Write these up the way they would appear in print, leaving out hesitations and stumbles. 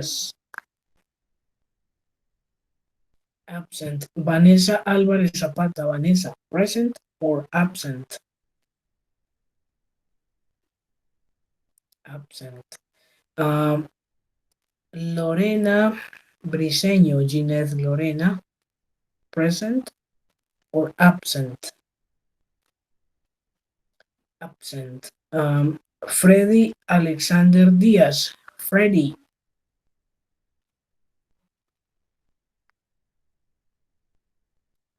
Díaz. Absent. Vanessa Álvarez Zapata. Vanessa, present or absent? Absent. Lorena Briseño. Ginette Lorena, present or absent? Absent. Freddy Alexander Díaz. Freddy.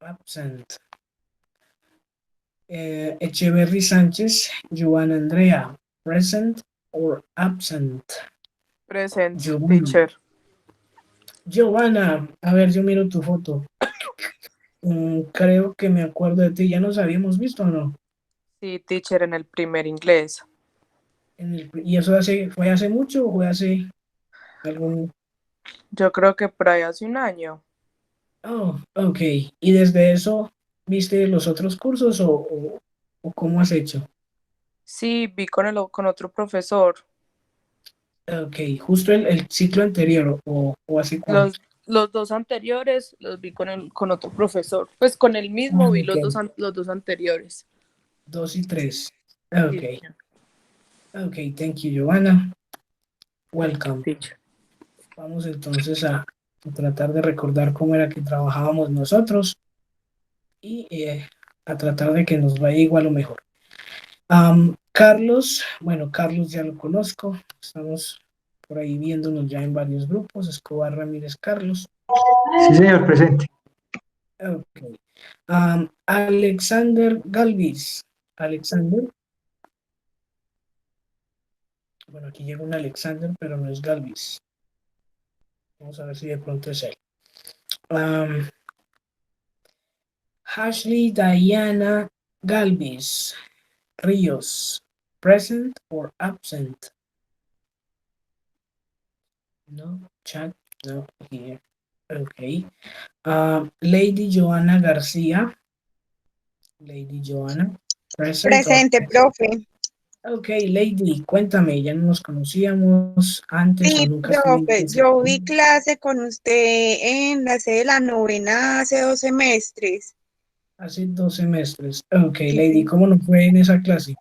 Absent. Echeverry Sánchez. Joana Andrea. Present or absent? Present, Giovanna. teacher. Giovanna, a ver, yo miro tu foto. Creo que me acuerdo de ti. ¿Ya nos habíamos visto o no? Sí, teacher, en el primer inglés. ¿Y eso fue hace mucho o fue hace algún...? Yo creo que por ahí hace un año. Oh, ok. ¿Y desde eso viste los otros cursos o cómo has hecho? Sí, vi con otro profesor. Ok, justo el ciclo anterior o hace cuánto. Los dos anteriores los vi con otro profesor. Pues con el mismo vi Ok, los dos anteriores. 2 y 3. Sí, Ok, ok, thank you, Giovanna. thank you, Welcome. teacher. Vamos entonces a tratar de recordar cómo era que trabajábamos nosotros y a tratar de que nos vaya igual o mejor. Carlos, bueno, Carlos ya lo conozco, estamos por ahí viéndonos ya en varios grupos. Escobar Ramírez Carlos. Sí, señor, presente. Ok. Alexander Galvis. Alexander. Bueno, aquí llega un Alexander, pero no es Galvis. Vamos a ver si de pronto es él. Ashley Diana Galvis Ríos. Present or absent? No, chat, no, here. Okay. Lady Joana García. Lady Joana. Present or Presente, profe. Ok, Lady, cuéntame, ¿ya no nos conocíamos antes o Sí, nunca profe, estuvimos? yo vi clase con usted en la sede de la novena hace 2 semestres. Hace 2 semestres. Ok, Sí, Lady, ¿cómo nos fue en esa clase?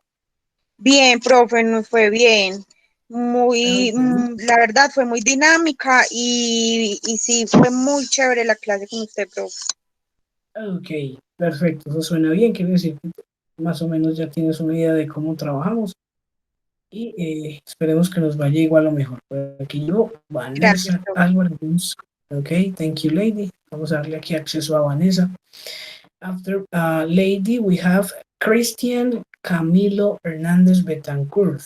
bien, profe, nos fue bien. Muy, Ok, la verdad fue muy dinámica y sí, fue muy chévere la clase con usted, profe. ok, perfecto, eso suena bien, quiere decir que más o menos ya tienes una idea de cómo trabajamos y esperemos que nos vaya igual o mejor. Por aquí yo, Gracias, Vanessa profe. Álvarez. Ok, thank you, Lady. Vamos a darle aquí acceso a Vanessa. After Lady, we have Christian Camilo Hernández Betancourt.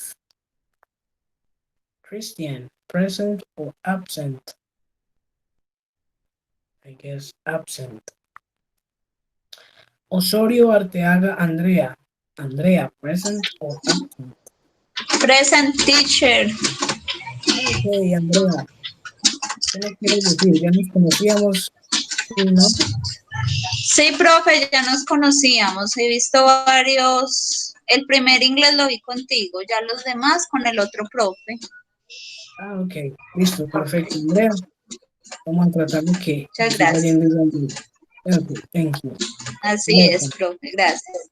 Christian, present or absent? I guess absent. Osorio Arteaga Andrea. Andrea, present or absent? Present, teacher. Ok, Andrea, ¿qué me quieres decir? Ya nos conocíamos, sí, ¿no? Sí, profe, ya nos conocíamos. He visto varios. El primer inglés lo vi contigo, ya los demás con el otro profe. Ok, listo, perfecto, Andrea. Vamos a tratar de que Muchas siga gracias. yendo igual. Ok, thank you. Así es, Welcome. profe, gracias.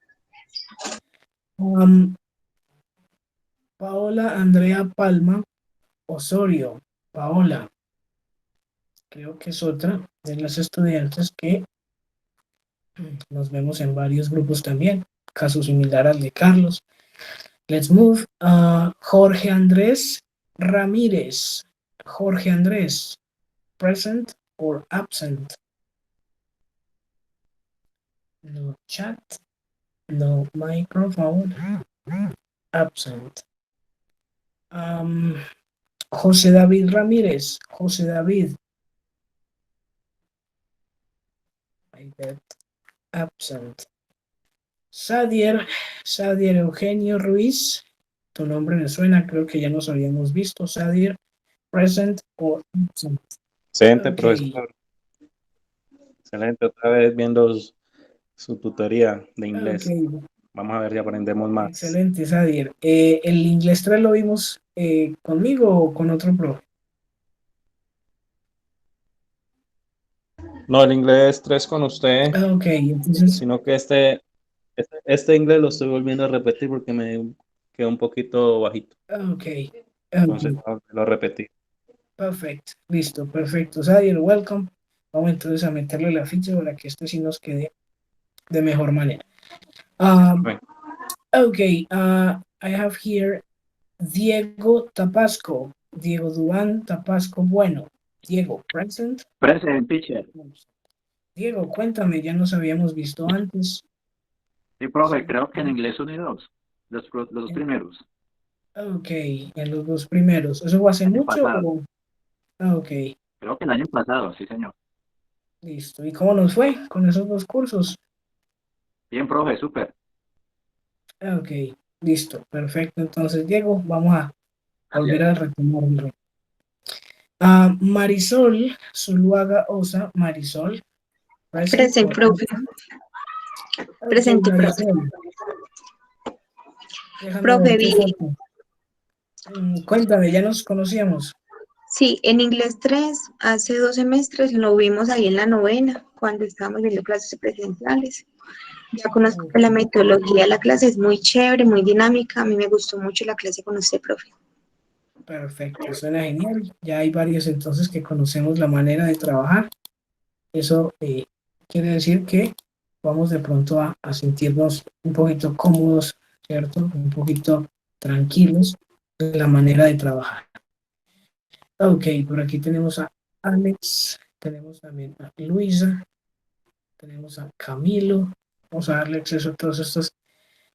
Paola Andrea Palma Osorio. Paola, creo que es otra de las estudiantes que nos vemos en varios grupos también. Caso similar al de Carlos. Let's move. Jorge Andrés Ramírez. Jorge Andrés, present or absent? No chat. No microphone. Absent. José David Ramírez. José David. I bet absent. Sadier Eugenio Ruiz. Tu nombre me suena, creo que ya nos habíamos visto. Sadier, present or absent? Excelente, Ok, profesor. Excelente, otra vez viendo su tutoría de ok. inglés. Vamos a ver si aprendemos más. Excelente, Sadier. ¿El inglés 3 lo vimos conmigo o con otro profe? No, el inglés 3 con usted, Ok, entonces, sino que este inglés lo estoy volviendo a repetir porque me quedó un poquito bajito. ok, Entonces ok, lo repetí. perfecto, listo, perfecto. Sadier, welcome. Vamos entonces a meterle la ficha para que esto sí nos quede de mejor manera. Bueno, Okay, I have here Diego Tapasco. Diego Duan Tapasco Bueno. Diego, present. Present, teacher. Diego, cuéntame, ya nos habíamos visto antes. Sí, profe, creo que en inglés unidos. Los dos primeros. Ok, en los dos primeros. ¿Eso fue hace Año mucho pasado. o...? Ok, Creo que el año pasado, sí, señor. listo. ¿Y cómo nos fue con esos dos cursos? Bien, profe, súper. Ok, listo, perfecto. Entonces, Diego, vamos a volver a retomar un reto. Marisol Zuluaga Osa, Marisol, present Presente, or profe. absent? Ok, Presente, profe. Marisol, déjame ver Profe, tu Vivi. foto. Cuéntame, ¿ya nos conocíamos? Sí, en inglés 3 hace 2 semestres lo vimos ahí en la novena, cuando estábamos viendo clases presenciales. Ya conozco Ok, que la metodología de la clase es muy chévere, muy dinámica. A mí me gustó mucho la clase con usted, profe. perfecto, suena genial. Ya hay varios entonces que conocemos la manera de trabajar. Eso quiere decir que vamos de pronto a sentirnos un poquito cómodos, ¿cierto? Un poquito tranquilos en la manera de trabajar. Ok, por aquí tenemos a Alex, tenemos también a Luisa, tenemos a Camilo. Vamos a darle acceso a todos estos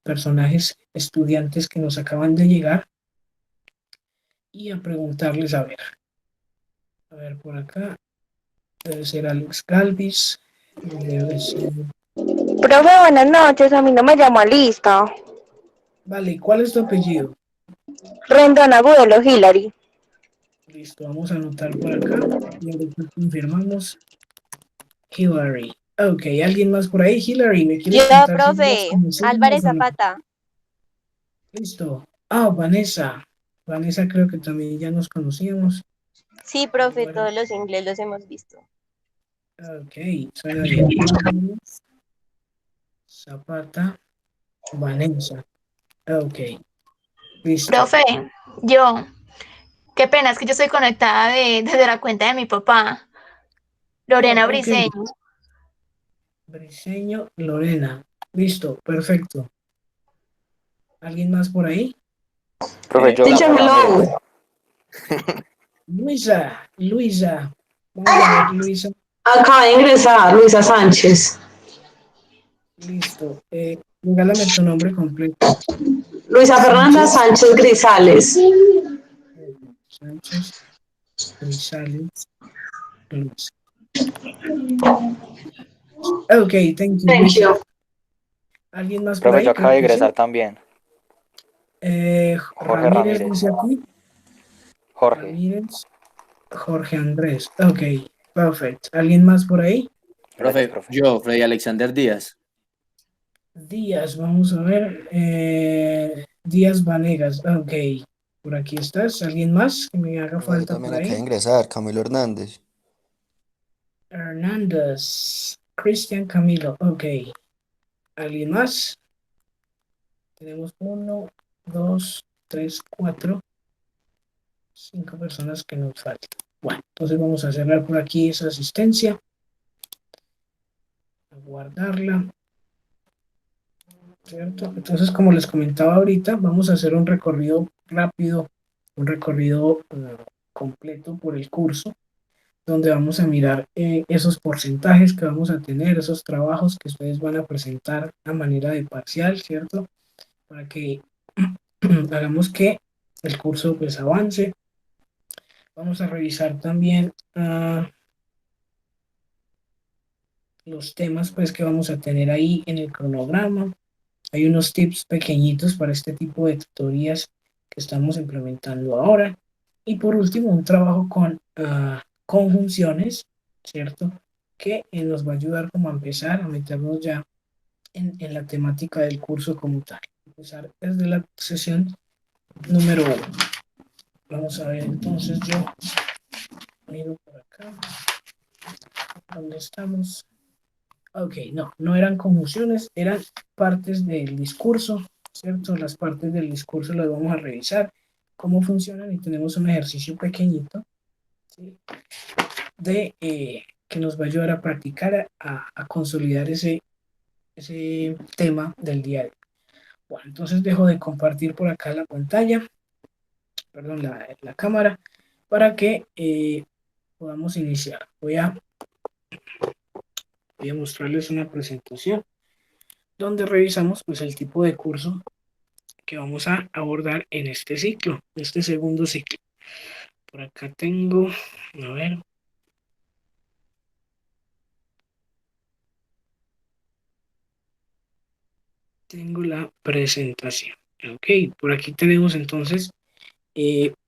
personajes, estudiantes que nos acaban de llegar y a preguntarles, a ver por acá, debe ser Alex Galvis, debe ser... Profe, buenas noches, a mí no me llamó a lista. Vale, ¿cuál es tu apellido? Rendón Agudelo Hillary. Listo, vamos a anotar por acá y ahorita confirmamos. Hillary. Ok, ¿alguien más por ahí? Hillary, ¿me Yo, quieres contar si las profe, Álvarez conocemos o no? Zapata. Listo. Vanessa. Vanessa creo que también ya nos conocíamos. Sí, profe, todos los inglés los hemos visto. Ok, suena bien. Álvarez, Zapata, Vanessa. Ok, listo. Profe, yo, qué pena, es que yo estoy conectada desde la cuenta de mi papá, Lorena Oh, ok, Briseño. Briseño, Lorena. Listo, perfecto. ¿Alguien más por ahí? Profe, yo, Teacher, hello. Luisa. Vamos a ver, Luisa. Acaba de ingresar Luisa Sánchez. Listo. Regálame tu nombre completo. Luisa Fernanda Sánchez Grisales. Sánchez Grisales. Luis. Ok, thank you. Thank you. ¿Alguien más por profe, ahí? yo acabo Creo de que sí. ingresar también. Jorge Ramírez Ramírez. dice aquí. Jorge. Ramírez. Jorge Andrés. Ok, perfecto. ¿Alguien más por ahí? Gracias, Profe, profe. yo, Freddy Alexander Díaz. Díaz, vamos a ver. Díaz Vanegas. Ok, por aquí estás. ¿Alguien más que me haga Profe, yo falta también por acabé de ahí? ingresar, Camilo Hernández. Hernández. Cristian Camilo. Ok. ¿Alguien más? Tenemos 1, 2, 3, 4, 5 personas que nos faltan. Bueno, entonces vamos a cerrar por aquí esa asistencia. A guardarla. ¿Cierto? Entonces, como les comentaba ahorita, vamos a hacer un recorrido rápido, un recorrido completo por el curso, donde vamos a mirar esos porcentajes que vamos a tener, esos trabajos que ustedes van a presentar a manera de parcial, ¿cierto? Para que hagamos que el curso pues avance. Vamos a revisar también los temas pues que vamos a tener ahí en el cronograma. Hay unos tips pequeñitos para este tipo de tutorías que estamos implementando ahora. Y por último, un trabajo con conjunciones, ¿cierto? Que nos va a ayudar como a empezar a meternos ya en la temática del curso como tal. Empezar desde la sesión número 1. Vamos a ver, entonces yo miro por acá. ¿Dónde estamos? Ok, no eran conjunciones, eran partes del discurso, ¿cierto? Las partes del discurso las vamos a revisar, cómo funcionan y tenemos un ejercicio pequeñito, ¿sí? Que nos va a ayudar a practicar, a consolidar ese tema del diario. Bueno, entonces dejo de compartir por acá la pantalla, perdón, la cámara, para que podamos iniciar. Voy a mostrarles una presentación donde revisamos pues el tipo de curso que vamos a abordar en este ciclo, este segundo ciclo. Por acá tengo, a ver. Tengo la presentación. Ok, por aquí tenemos entonces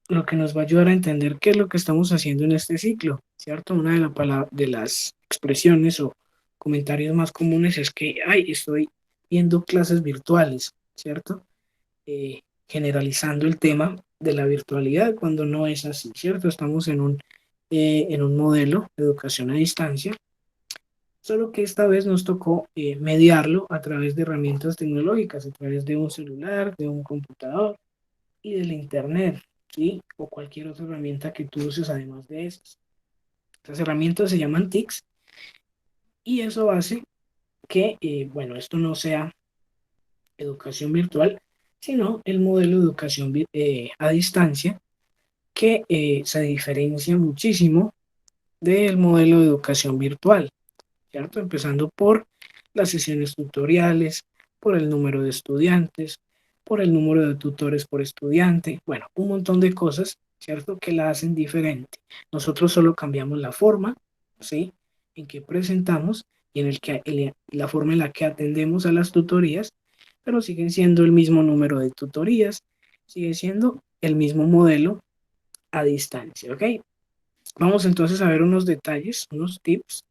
lo que nos va a ayudar a entender qué es lo que estamos haciendo en este ciclo, ¿cierto? Una de las expresiones o comentarios más comunes es que, estoy viendo clases virtuales, ¿cierto? Generalizando el tema de la virtualidad cuando no es así, ¿cierto? Estamos en un modelo de educación a distancia, solo que esta vez nos tocó mediarlo a través de herramientas tecnológicas, a través de un celular, de un computador y del internet, ¿sí? O cualquier otra herramienta que tú uses además de esas. Estas herramientas se llaman TICs y eso hace que, bueno, esto no sea educación virtual, sino el modelo de educación a distancia que se diferencia muchísimo del modelo de educación virtual, ¿cierto? Empezando por las sesiones tutoriales, por el número de estudiantes, por el número de tutores por estudiante, bueno, un montón de cosas, ¿cierto? Que la hacen diferente. Nosotros solo cambiamos la forma, ¿sí? En que presentamos y la forma en la que atendemos a las tutorías, pero siguen siendo el mismo número de tutorías, sigue siendo el mismo modelo a distancia, ¿ok? Vamos entonces a ver unos detalles, unos tips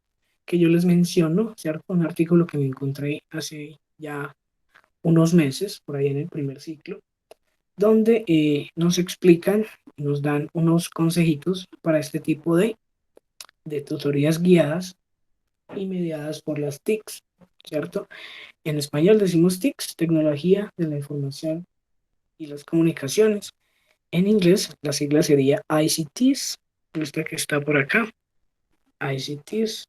que yo les menciono, ¿cierto? Un artículo que me encontré hace ya unos meses, por ahí en el primer ciclo, donde nos explican, nos dan unos consejitos para este tipo de tutorías guiadas y mediadas por las TICs, ¿cierto? En español decimos TICs, Tecnología de la Información y las Comunicaciones. En inglés, la sigla sería ICTs, esta que está por acá, ICTs.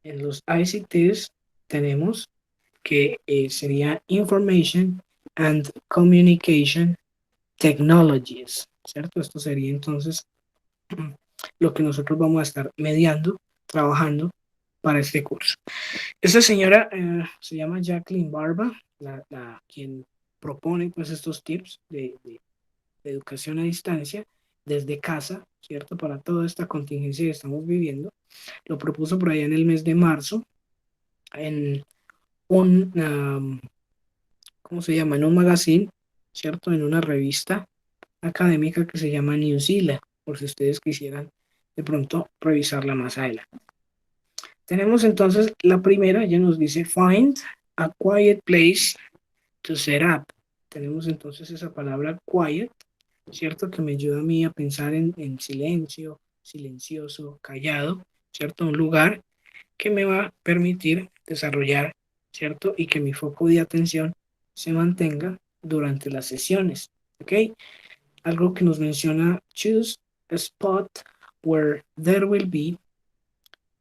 En los ICTs tenemos que sería Information and Communication Technologies, ¿cierto? Esto sería entonces lo que nosotros vamos a estar mediando, trabajando para este curso. Esta señora se llama Jacqueline Barba, quien propone pues estos tips de educación a distancia desde casa, ¿cierto? Para toda esta contingencia que estamos viviendo. Lo propuso por allá en el mes de marzo en ¿cómo se llama? En un magazine, ¿cierto? En una revista académica que se llama New Zealand, por si ustedes quisieran de pronto revisarla más adelante. Tenemos entonces la primera, ella nos dice, find a quiet place to set up. Tenemos entonces esa palabra quiet, ¿cierto? Que me ayuda a mí a pensar en silencio, silencioso, callado, ¿cierto? Un lugar que me va a permitir desarrollar, ¿cierto? Y que mi foco de atención se mantenga durante las sesiones, ¿ok? Algo que nos menciona, choose a spot where there will be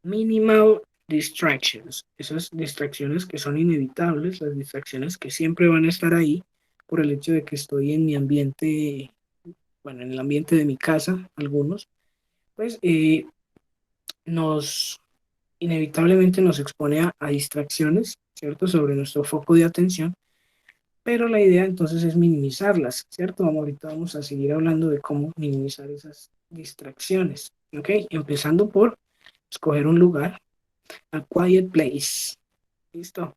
minimal distractions. Esas distracciones que son inevitables, las distracciones que siempre van a estar ahí por el hecho de que estoy en mi ambiente, bueno, en el ambiente de mi casa, algunos, pues inevitablemente nos expone a distracciones, ¿cierto? Sobre nuestro foco de atención, pero la idea entonces es minimizarlas, ¿cierto? Ahorita vamos a seguir hablando de cómo minimizar esas distracciones, ¿ok? Empezando por escoger un lugar, a quiet place, ¿listo?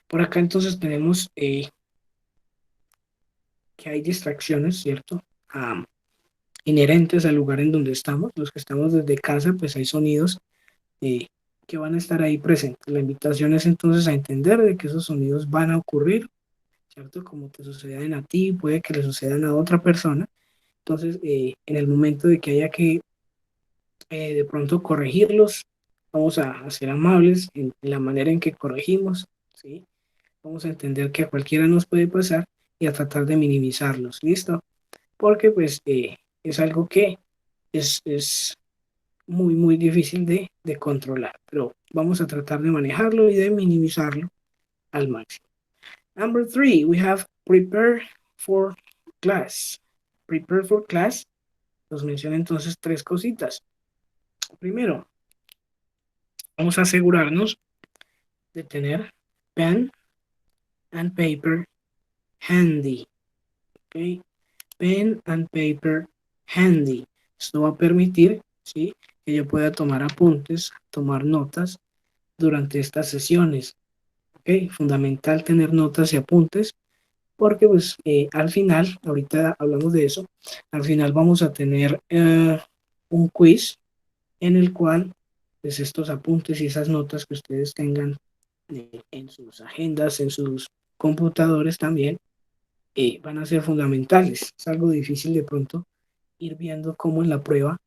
Por acá entonces tenemos que hay distracciones, ¿cierto? Inherentes al lugar en donde estamos, los que estamos desde casa, pues hay sonidos que van a estar ahí presentes. La invitación es entonces a entender de que esos sonidos van a ocurrir, ¿cierto? Como te suceden a ti, puede que le sucedan a otra persona. Entonces, en el momento de que haya que de pronto corregirlos, vamos a ser amables en la manera en que corregimos, ¿sí? Vamos a entender que a cualquiera nos puede pasar y a tratar de minimizarlos, ¿listo? Porque pues es algo que es muy, muy difícil de controlar, pero vamos a tratar de manejarlo y de minimizarlo al máximo. Number 3, we have prepare for class. Prepare for class nos menciona entonces 3 cositas. Primero, vamos a asegurarnos de tener pen and paper handy. ¿Ok? Pen and paper handy. Esto va a permitir, ¿sí?, que yo pueda tomar apuntes, tomar notas durante estas sesiones. ¿Ok? Fundamental tener notas y apuntes porque pues al final, ahorita hablamos de eso, al final vamos a tener un quiz en el cual pues estos apuntes y esas notas que ustedes tengan en sus agendas, en sus computadores también, van a ser fundamentales. Es algo difícil de pronto ir viendo cómo en la prueba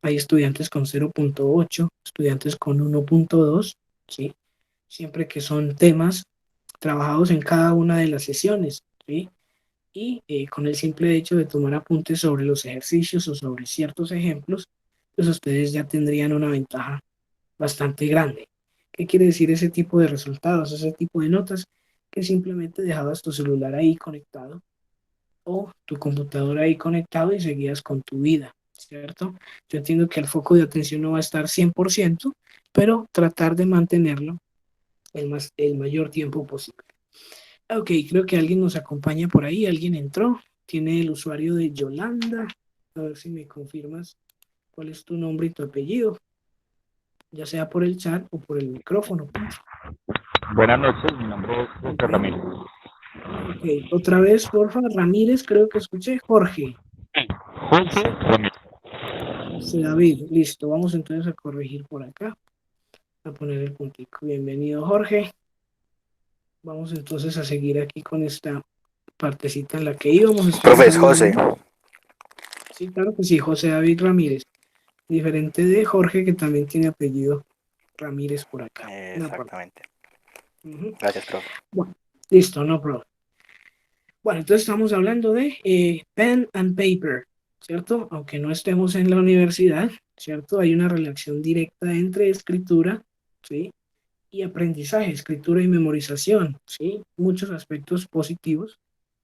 hay estudiantes con 0.8, estudiantes con 1.2, ¿sí? Siempre que son temas trabajados en cada una de las sesiones, ¿sí? Y con el simple hecho de tomar apuntes sobre los ejercicios o sobre ciertos ejemplos, pues ustedes ya tendrían una ventaja bastante grande. ¿Qué quiere decir ese tipo de resultados, ese tipo de notas? Que simplemente dejabas tu celular ahí conectado o tu computadora ahí conectado y seguías con tu vida, ¿cierto? Yo entiendo que el foco de atención no va a estar 100%, pero tratar de mantenerlo el mayor tiempo posible. Ok, creo que alguien nos acompaña por ahí, alguien entró, tiene el usuario de Yolanda. A ver si me confirmas cuál es tu nombre y tu apellido, ya sea por el chat o por el micrófono. Buenas noches, mi nombre es Jorge Ramírez. Ok, otra vez, porfa, Ramírez, creo que escuché, Jorge. Jorge Ramírez. José David, listo, vamos entonces a corregir por acá, a poner el puntico. Bienvenido, Jorge. Vamos entonces a seguir aquí con esta partecita en la que íbamos. Profe, es José. Sí, claro que sí, José David Ramírez. Diferente de Jorge, que también tiene apellido Ramírez por acá. Exactamente. Gracias, profe. Bueno, listo, no problem. Bueno, entonces estamos hablando de pen and paper, ¿cierto? Aunque no estemos en la universidad, ¿cierto? Hay una relación directa entre escritura, ¿sí?, y aprendizaje, escritura y memorización, ¿sí? Muchos aspectos positivos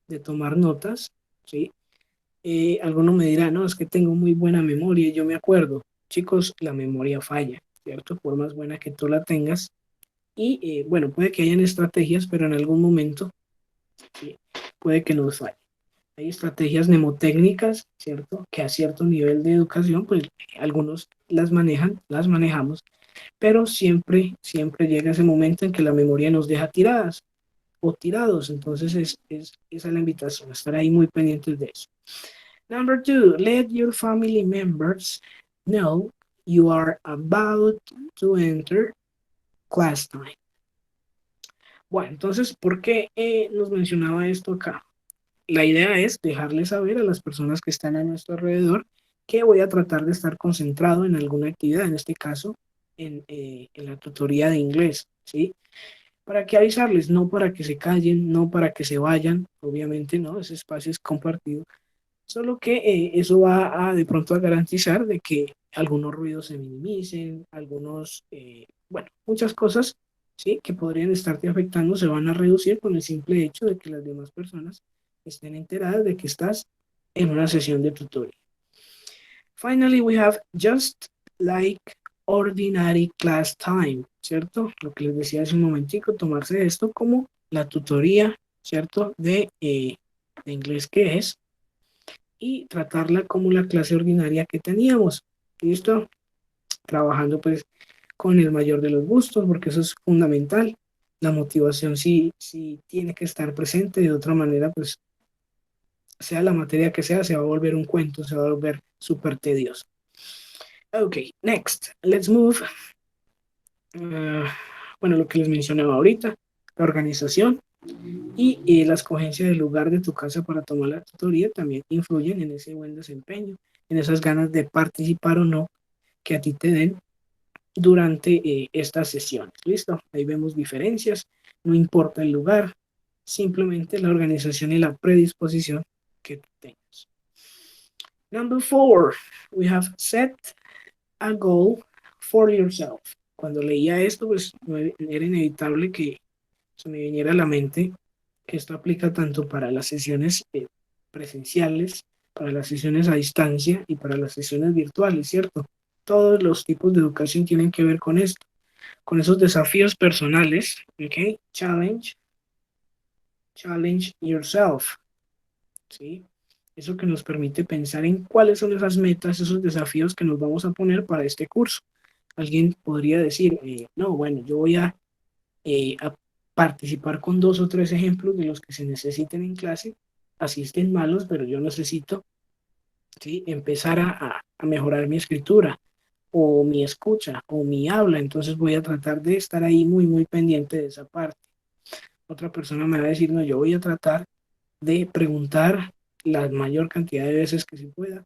de tomar notas, ¿sí? Alguno me dirá, no, es que tengo muy buena memoria y yo me acuerdo. Chicos, la memoria falla, ¿cierto? Por más buena que tú la tengas. Y bueno, puede que hayan estrategias, pero en algún momento, ¿sí?, puede que nos falle. Hay estrategias mnemotécnicas, ¿cierto?, que a cierto nivel de educación, pues algunos las manejan, las manejamos, pero siempre, siempre llega ese momento en que la memoria nos deja tiradas o tirados. Entonces esa es la invitación, estar ahí muy pendientes de eso. Number 2, let your family members know you are about to enter class time. Bueno, entonces, ¿por qué nos mencionaba esto acá? La idea es dejarles saber a las personas que están a nuestro alrededor que voy a tratar de estar concentrado en alguna actividad, en este caso, en la tutoría de inglés, ¿sí? ¿Para qué avisarles? No para que se callen, no para que se vayan, obviamente, ¿no? Ese espacio es compartido. Solo que eso va a de pronto a garantizar de que algunos ruidos se minimicen, algunos, bueno, muchas cosas, ¿sí?, que podrían estarte afectando se van a reducir con el simple hecho de que las demás personas estén enteradas de que estás en una sesión de tutoría. Finally, we have just like ordinary class time, ¿cierto? Lo que les decía hace un momentico, tomarse esto como la tutoría, ¿cierto?, de inglés que es, y tratarla como la clase ordinaria que teníamos, ¿listo? Trabajando pues con el mayor de los gustos, porque eso es fundamental. La motivación sí tiene que estar presente, de otra manera pues sea la materia que sea, se va a volver un cuento, se va a volver súper tedioso. Ok, next, let's move. Bueno, lo que les mencionaba ahorita, la organización y la escogencia del lugar de tu casa para tomar la tutoría también influyen en ese buen desempeño, en esas ganas de participar o no que a ti te den durante estas sesiones. ¿Listo? Ahí vemos diferencias, no importa el lugar, simplemente la organización y la predisposición que tú tengas. Number 4, we have set a goal for yourself. Cuando leía esto, pues era inevitable que se me viniera a la mente que esto aplica tanto para las sesiones presenciales, para las sesiones a distancia y para las sesiones virtuales, ¿cierto? Todos los tipos de educación tienen que ver con esto, con esos desafíos personales, ¿ok? Challenge yourself, ¿sí? Eso que nos permite pensar en cuáles son esas metas, esos desafíos que nos vamos a poner para este curso. Alguien podría decir, no, bueno, yo voy a participar con 2 o 3 ejemplos de los que se necesiten en clase, así estén malos, pero yo necesito, ¿sí?, empezar a mejorar mi escritura, o mi escucha, o mi habla, entonces voy a tratar de estar ahí muy, muy pendiente de esa parte. Otra persona me va a decir, no, yo voy a tratar de preguntar la mayor cantidad de veces que se pueda,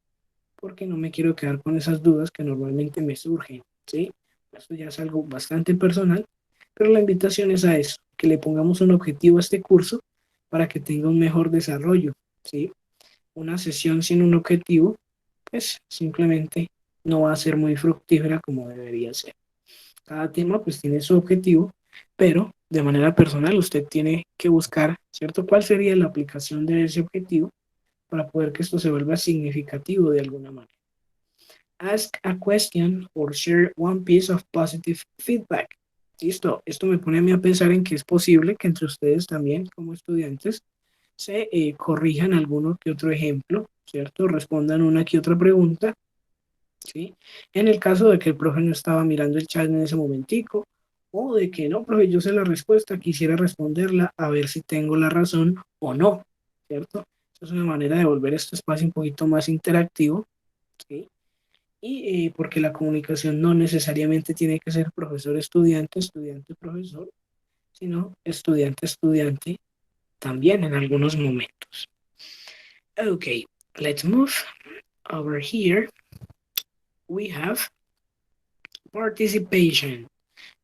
porque no me quiero quedar con esas dudas que normalmente me surgen, ¿sí? Esto ya es algo bastante personal, pero la invitación es a eso, que le pongamos un objetivo a este curso para que tenga un mejor desarrollo, ¿sí? Una sesión sin un objetivo, pues simplemente no va a ser muy fructífera como debería ser. Cada tema pues tiene su objetivo, pero de manera personal usted tiene que buscar, ¿cierto?, cuál sería la aplicación de ese objetivo para poder que esto se vuelva significativo de alguna manera. Ask a question or share one piece of positive feedback. Listo, esto me pone a mí a pensar en que es posible que entre ustedes también, como estudiantes, se corrijan alguno que otro ejemplo, ¿cierto? Respondan una que otra pregunta, ¿sí? En el caso de que el profe no estaba mirando el chat en ese momentico, o de que no, profe, yo sé la respuesta, quisiera responderla, a ver si tengo la razón o no, ¿cierto? Esa es una manera de volver este espacio un poquito más interactivo, ¿sí? Y porque la comunicación no necesariamente tiene que ser profesor-estudiante, estudiante-profesor, sino estudiante-estudiante también en algunos momentos. Okay, let's move over here. We have participation.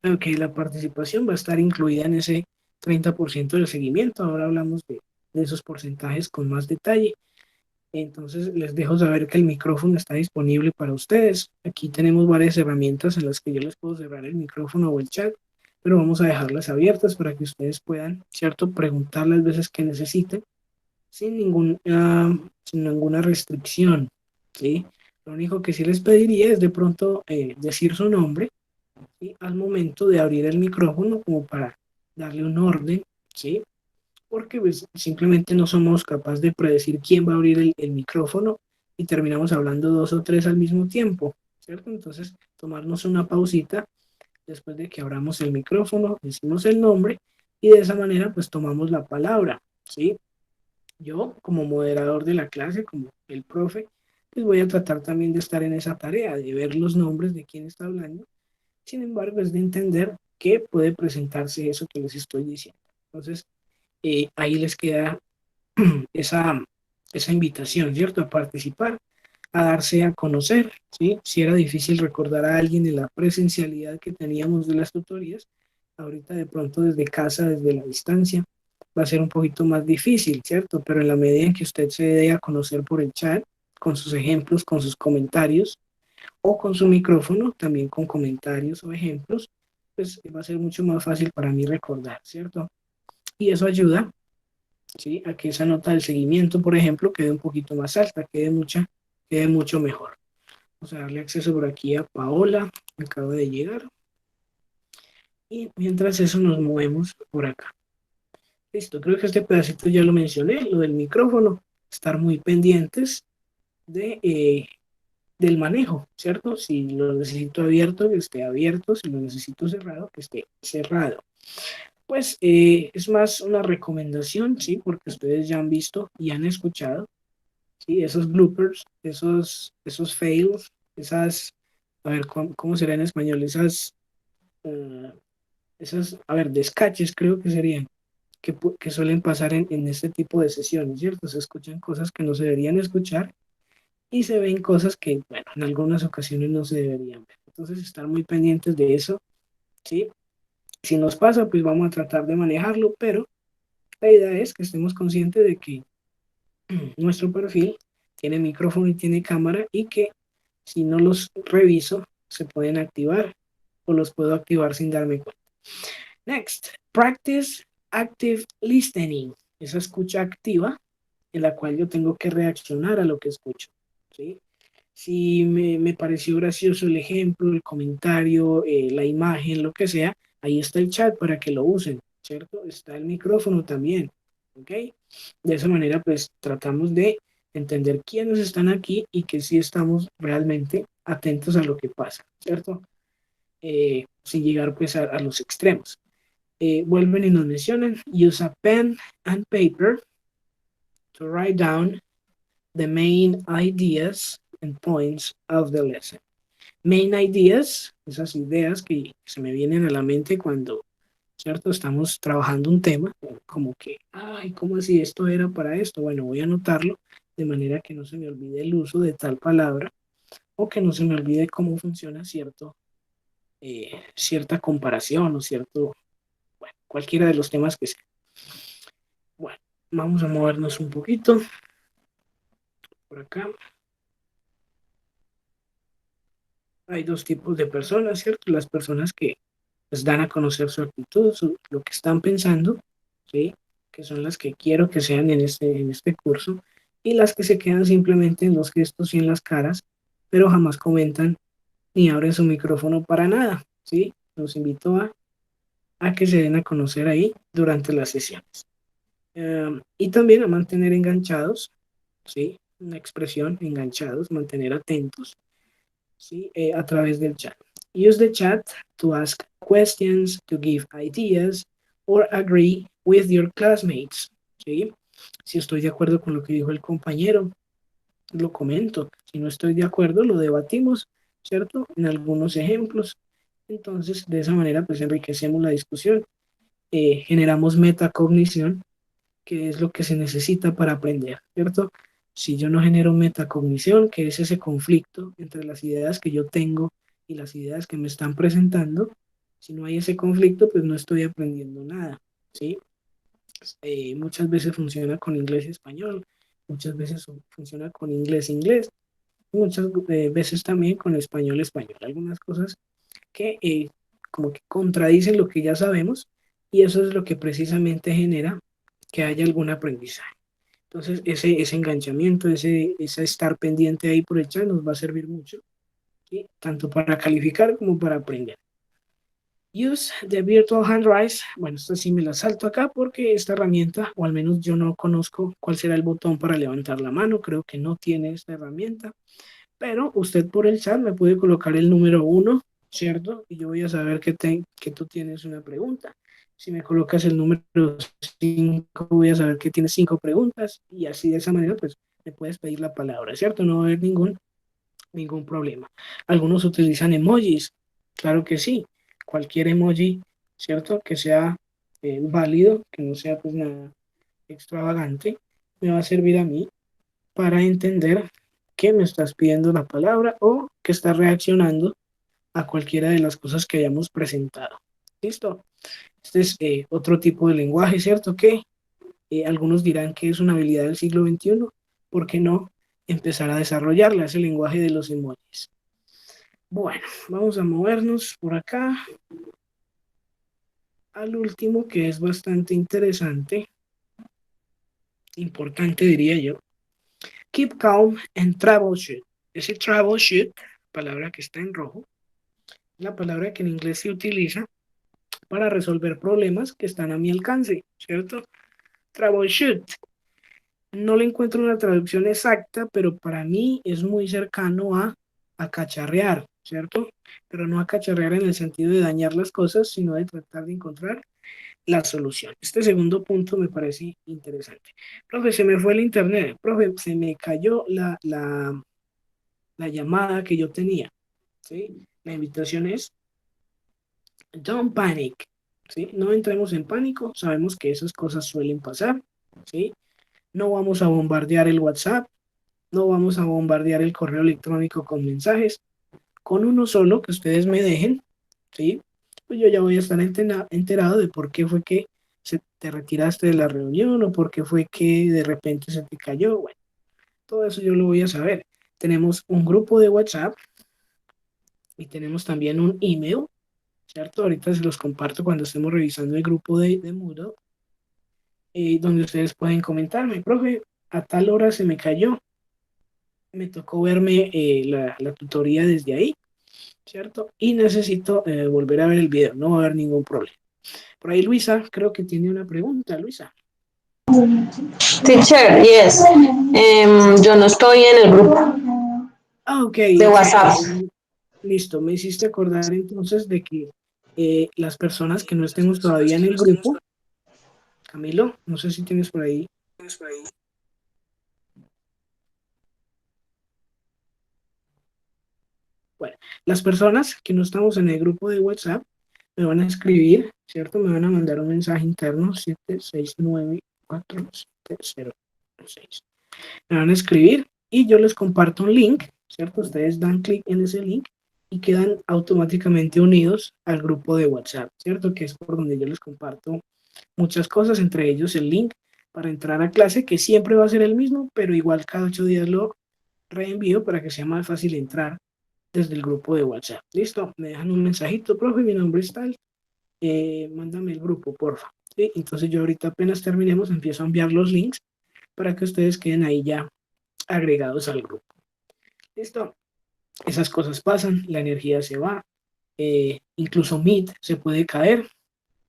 Ok, la participación va a estar incluida en ese 30% del seguimiento. Ahora hablamos de esos porcentajes con más detalle. Entonces les dejo saber que el micrófono está disponible para ustedes. Aquí tenemos varias herramientas en las que yo les puedo cerrar el micrófono o el chat, pero vamos a dejarlas abiertas para que ustedes puedan, ¿cierto?, preguntar las veces que necesiten sin ninguna restricción, ¿sí? Lo único que sí les pediría es de pronto decir su nombre, ¿sí?, al momento de abrir el micrófono, como para darle un orden, ¿sí? Porque pues, simplemente no somos capaces de predecir quién va a abrir el micrófono y terminamos hablando 2 o 3 al mismo tiempo, ¿cierto? Entonces, tomarnos una pausita después de que abramos el micrófono, decimos el nombre y de esa manera pues tomamos la palabra, ¿sí? Yo, como moderador de la clase, como el profe, pues voy a tratar también de estar en esa tarea, de ver los nombres de quién está hablando. Sin embargo, es de entender que puede presentarse eso que les estoy diciendo. Entonces, ahí les queda esa invitación, ¿cierto?, a participar, a darse a conocer, ¿sí? Si era difícil recordar a alguien en la presencialidad que teníamos de las tutorías, ahorita de pronto desde casa, desde la distancia, va a ser un poquito más difícil, ¿cierto? Pero en la medida en que usted se dé a conocer por el chat, con sus ejemplos, con sus comentarios, o con su micrófono, también con comentarios o ejemplos, pues va a ser mucho más fácil para mí recordar, ¿cierto? Y eso ayuda, ¿sí?, a que esa nota del seguimiento, por ejemplo, quede un poquito más alta, quede mucho mejor. Vamos a darle acceso por aquí a Paola, que acaba de llegar. Y mientras eso nos movemos por acá. Listo, creo que este pedacito ya lo mencioné, lo del micrófono, estar muy pendientes del manejo, ¿cierto? Si lo necesito abierto, que esté abierto, si lo necesito cerrado, que esté cerrado. Pues es más una recomendación, ¿sí? Porque ustedes ya han visto y han escuchado, ¿sí?, esos bloopers, esos fails, a ver, ¿cómo será en español? A ver, descaches creo que serían, que suelen pasar en este tipo de sesiones, ¿cierto? Se escuchan cosas que no se deberían escuchar y se ven cosas que, bueno, en algunas ocasiones no se deberían ver. Entonces, estar muy pendientes de eso, ¿sí? Si nos pasa, pues vamos a tratar de manejarlo, pero la idea es que estemos conscientes de que nuestro perfil tiene micrófono y tiene cámara y que si no los reviso, se pueden activar o los puedo activar sin darme cuenta. Next, practice active listening. Esa escucha activa en la cual yo tengo que reaccionar a lo que escucho, ¿sí? Si me pareció gracioso el ejemplo, el comentario, la imagen, lo que sea, ahí está el chat para que lo usen, ¿cierto? Está el micrófono también, ¿ok? De esa manera, pues, tratamos de entender quiénes están aquí y que sí estamos realmente atentos a lo que pasa, ¿cierto? Sin llegar, pues, a los extremos. Vuelven y nos mencionan, use a pen and paper to write down the main ideas and points of the lesson. Main ideas, esas ideas que se me vienen a la mente cuando, ¿cierto? Estamos trabajando un tema, como que, ay, ¿cómo así esto era para esto? Bueno, voy a anotarlo de manera que no se me olvide el uso de tal palabra o que no se me olvide cómo funciona cierta comparación o cierto, bueno, cualquiera de los temas que sea. Bueno, vamos a movernos un poquito por acá. Hay dos tipos de personas, ¿cierto? Las personas que pues, dan a conocer su actitud, lo que están pensando, ¿sí? Que son las que quiero que sean en este curso, y las que se quedan simplemente en los gestos y en las caras, pero jamás comentan ni abren su micrófono para nada, ¿sí? Los invito a que se den a conocer ahí durante las sesiones. Y también a mantener enganchados, ¿sí? Una expresión, enganchados, mantener atentos, ¿sí? A través del chat. Use the chat to ask questions, to give ideas, or agree with your classmates, ¿sí? Si estoy de acuerdo con lo que dijo el compañero, lo comento. Si no estoy de acuerdo, lo debatimos, ¿cierto? En algunos ejemplos. Entonces, de esa manera, pues enriquecemos la discusión, generamos metacognición, que es lo que se necesita para aprender, ¿cierto? Si yo no genero metacognición, que es ese conflicto entre las ideas que yo tengo y las ideas que me están presentando, si no hay ese conflicto, pues no estoy aprendiendo nada, ¿sí? Muchas veces funciona con inglés y español, muchas veces funciona con inglés, muchas veces también con español. Algunas cosas que como que contradicen lo que ya sabemos y eso es lo que precisamente genera que haya algún aprendizaje. Entonces, ese enganchamiento, ese estar pendiente ahí por el chat nos va a servir mucho, ¿sí? Tanto para calificar como para aprender. Use the virtual hand raise. Bueno, esto sí me la salto acá porque esta herramienta, o al menos yo no conozco cuál será el botón para levantar la mano, creo que no tiene esta herramienta, pero usted por el chat me puede colocar el número 1, ¿cierto? Y yo voy a saber que tú tienes una pregunta. Si me colocas el número 5, voy a saber que tienes 5 preguntas y así de esa manera, pues, me puedes pedir la palabra, ¿cierto? No va a haber ningún problema. Algunos utilizan emojis, claro que sí. Cualquier emoji, ¿cierto? Que sea válido, que no sea pues nada extravagante, me va a servir a mí para entender que me estás pidiendo la palabra o que estás reaccionando a cualquiera de las cosas que hayamos presentado. ¿Listo? Este es otro tipo de lenguaje, ¿cierto? Que algunos dirán que es una habilidad del siglo XXI. ¿Por qué no empezar a desarrollarla? Es el lenguaje de los emojis. Bueno, vamos a movernos por acá al último, que es bastante interesante, importante diría yo. Keep calm and troubleshoot. Ese troubleshoot, palabra que está en rojo, la palabra que en inglés se utiliza para resolver problemas que están a mi alcance, ¿cierto? Troubleshoot. No le encuentro una traducción exacta, pero para mí es muy cercano a cacharrear, ¿cierto? Pero no a cacharrear en el sentido de dañar las cosas, sino de tratar de encontrar la solución. Este segundo punto me parece interesante. Profe, se me fue el internet. Profe, se me cayó la llamada que yo tenía, ¿sí? La invitación es don't panic, ¿sí? No entremos en pánico, sabemos que esas cosas suelen pasar, ¿sí? No vamos a bombardear el WhatsApp, no vamos a bombardear el correo electrónico con mensajes, Con uno solo que ustedes me dejen, ¿sí? Pues yo ya voy a estar enterado de por qué fue que te retiraste de la reunión o por qué fue que de repente se te cayó. Bueno, todo eso yo lo voy a saber. Tenemos un grupo de WhatsApp y tenemos también un email, ¿cierto? Ahorita se los comparto cuando estemos revisando el grupo de Moodle, donde ustedes pueden comentarme, profe, a tal hora se me cayó, me tocó verme la tutoría desde ahí, ¿cierto? Y necesito volver a ver el video, no va a haber ningún problema. Por ahí Luisa, creo que tiene una pregunta, Luisa. Teacher, yes. Yo no estoy en el grupo Ah, ok. de WhatsApp. Listo, me hiciste acordar entonces de que las personas que no estemos todavía en el grupo, Camilo, no sé si tienes por ahí. Bueno, las personas que no estamos en el grupo de WhatsApp me van a escribir, ¿cierto? Me van a mandar un mensaje interno, 7694706. Me van a escribir y yo les comparto un link, ¿cierto? Ustedes dan clic en ese link y quedan automáticamente unidos al grupo de WhatsApp, ¿cierto? Que es por donde yo les comparto muchas cosas, entre ellos el link para entrar a clase, que siempre va a ser el mismo, pero igual cada 8 días lo reenvío para que sea más fácil entrar desde el grupo de WhatsApp. Listo, me dejan un mensajito, profe, mi nombre es tal, mándame el grupo, porfa. ¿Sí? Entonces yo ahorita apenas terminemos empiezo a enviar los links para que ustedes queden ahí ya agregados al grupo. Listo, esas cosas pasan, la energía se va, incluso Meet se puede caer.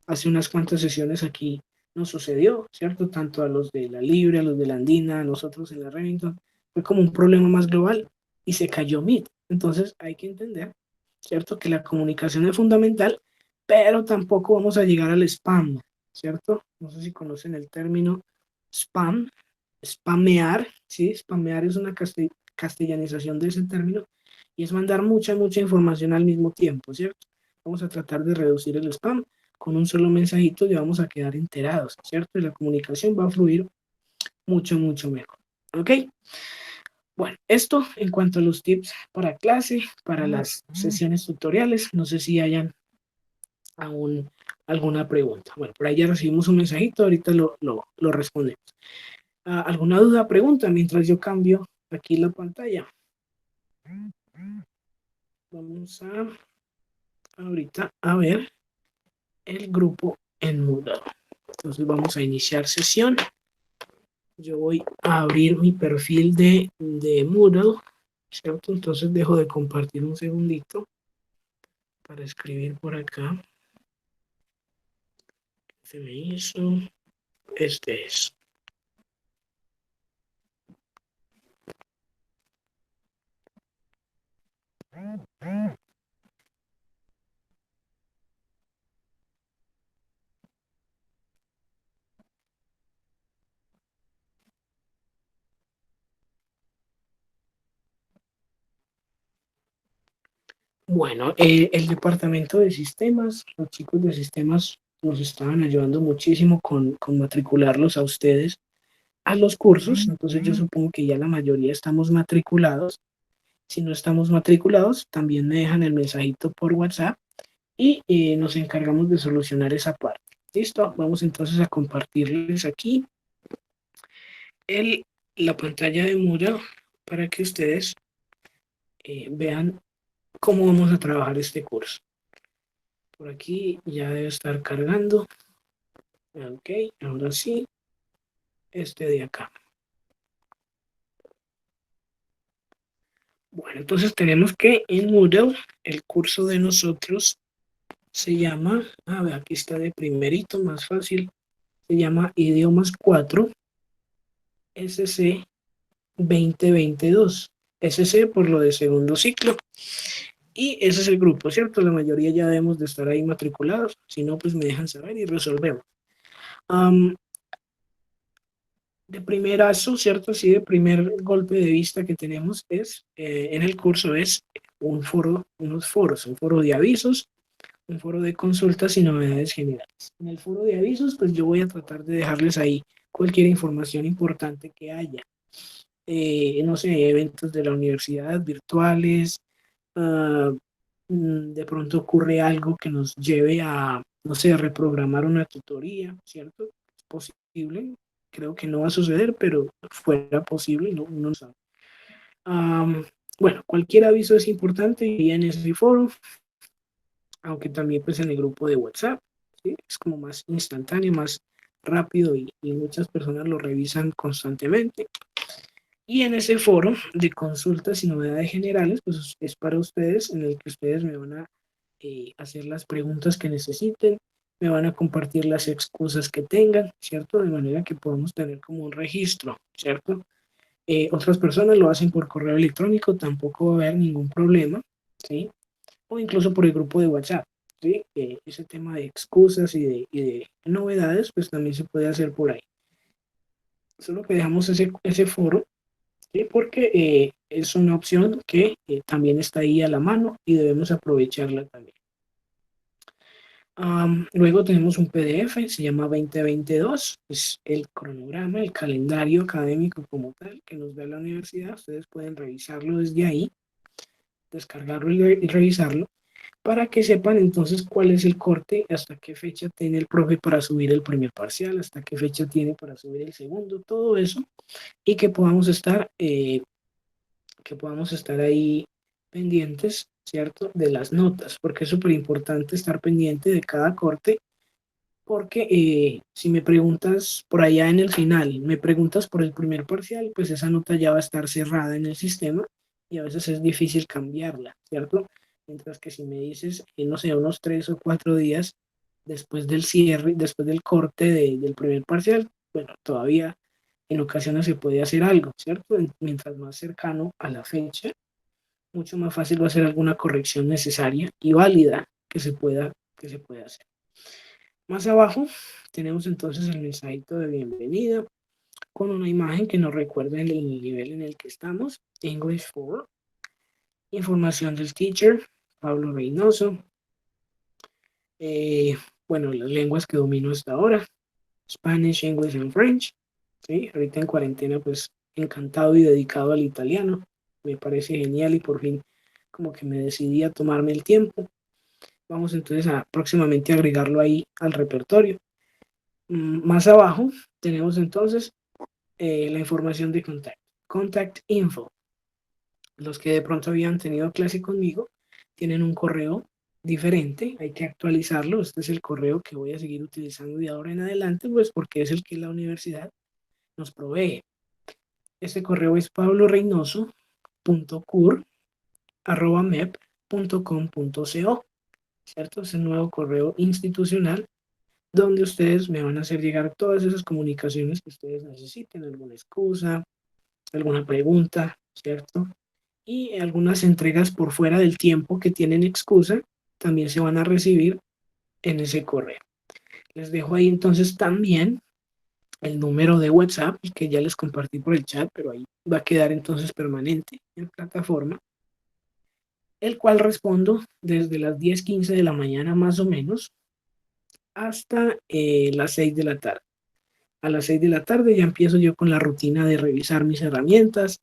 Hace unas cuantas sesiones aquí nos sucedió, ¿cierto? Tanto a los de la Libre, a los de la Andina, a nosotros en la Remington, fue como un problema más global y se cayó Meet. Entonces hay que entender, ¿cierto? Que la comunicación es fundamental, pero tampoco vamos a llegar al spam, ¿cierto? No sé si conocen el término spam, spamear, ¿sí? Spamear es una castellanización de ese término y es mandar mucha información al mismo tiempo, ¿cierto? Vamos a tratar de reducir el spam. Con un solo mensajito ya vamos a quedar enterados, ¿cierto? Y la comunicación va a fluir mucho mejor, ¿ok? Bueno, esto en cuanto a los tips para clase, para las sesiones tutoriales. No sé si hayan aún alguna pregunta. Bueno, por ahí ya recibimos un mensajito, ahorita lo respondemos. ¿Alguna duda, pregunta mientras yo cambio aquí la pantalla? Vamos a ahorita a ver el grupo en Moodle. Entonces vamos a iniciar sesión. Yo voy a abrir mi perfil de Moodle, ¿cierto? Entonces dejo de compartir un segundito para escribir por acá. Se me hizo. Este es. Bueno, el departamento de sistemas, los chicos de sistemas nos estaban ayudando muchísimo con matricularlos a ustedes a los cursos, entonces yo supongo que ya la mayoría estamos matriculados. Si no estamos matriculados, también me dejan el mensajito por WhatsApp y nos encargamos de solucionar esa parte. Listo, vamos entonces a compartirles aquí la pantalla de Moodle para que ustedes vean cómo vamos a trabajar este curso. Por aquí ya debe estar cargando. Ok, ahora sí, este de acá. Bueno, entonces tenemos que en Moodle el curso de nosotros se llama, aquí está de primerito, más fácil, se llama Idiomas 4 SC 2022. SC por lo de segundo ciclo. Y ese es el grupo, ¿cierto? La mayoría ya debemos de estar ahí matriculados. Si no, pues me dejan saber y resolvemos. De primerazo, ¿cierto? Así de primer golpe de vista que tenemos es, en el curso es unos foros, un foro de avisos, un foro de consultas y novedades generales. En el foro de avisos, pues yo voy a tratar de dejarles ahí cualquier información importante que haya. No sé, eventos de la universidad, virtuales, de pronto ocurre algo que nos lleve a, no sé, reprogramar una tutoría, ¿cierto? Es posible, creo que no va a suceder, pero fuera posible, no, uno no sabe. Bueno, cualquier aviso es importante y en ese foro, aunque también pues en el grupo de WhatsApp, ¿sí? Es como más instantáneo, más rápido y muchas personas lo revisan constantemente. Y en ese foro de consultas y novedades generales, pues es para ustedes, en el que ustedes me van a hacer las preguntas que necesiten, me van a compartir las excusas que tengan, ¿cierto? De manera que podamos tener como un registro, ¿cierto? Otras personas lo hacen por correo electrónico, tampoco va a haber ningún problema, ¿sí? O incluso por el grupo de WhatsApp, ¿sí? Ese tema de excusas y de novedades, pues también se puede hacer por ahí. Solo que dejamos ese foro, ¿sí? Porque es una opción que también está ahí a la mano y debemos aprovecharla también. Luego tenemos un PDF, se llama 2022, es el cronograma, el calendario académico como tal que nos da la universidad. Ustedes pueden revisarlo desde ahí, descargarlo y revisarlo para que sepan entonces cuál es el corte, hasta qué fecha tiene el profe para subir el primer parcial, hasta qué fecha tiene para subir el segundo, todo eso, y que podamos estar ahí pendientes, ¿cierto? De las notas, porque es súper importante estar pendiente de cada corte, porque si me preguntas por allá en el final, me preguntas por el primer parcial, pues esa nota ya va a estar cerrada en el sistema y a veces es difícil cambiarla, ¿cierto? Mientras que si me dices, no sé, unos 3 o 4 días después del cierre, después del corte del primer parcial, bueno, todavía en ocasiones se puede hacer algo, ¿cierto? Mientras más cercano a la fecha, mucho más fácil va a ser alguna corrección necesaria y válida que se pueda hacer. Más abajo tenemos entonces el mensajito de bienvenida con una imagen que nos recuerda el nivel en el que estamos. English 4. Información del teacher, Pablo Reynoso. Bueno, las lenguas que domino hasta ahora. Spanish, English and French. ¿Sí? Ahorita en cuarentena, pues encantado y dedicado al italiano. Me parece genial y por fin como que me decidí a tomarme el tiempo. Vamos entonces a próximamente agregarlo ahí al repertorio. Más abajo tenemos entonces la información de Contact Info. Los que de pronto habían tenido clase conmigo tienen un correo diferente, hay que actualizarlo. Este es el correo que voy a seguir utilizando de ahora en adelante, pues porque es el que la universidad nos provee. Este correo es pabloreynoso.cur@mep.com.co, ¿cierto? Es el nuevo correo institucional donde ustedes me van a hacer llegar todas esas comunicaciones que ustedes necesiten, alguna excusa, alguna pregunta, ¿cierto? Y algunas entregas por fuera del tiempo que tienen excusa también se van a recibir en ese correo. Les dejo ahí entonces también el número de WhatsApp que ya les compartí por el chat, pero ahí va a quedar entonces permanente en plataforma, el cual respondo desde las 10:15 de la mañana más o menos hasta las 6 de la tarde. A las 6 de la tarde ya empiezo yo con la rutina de revisar mis herramientas,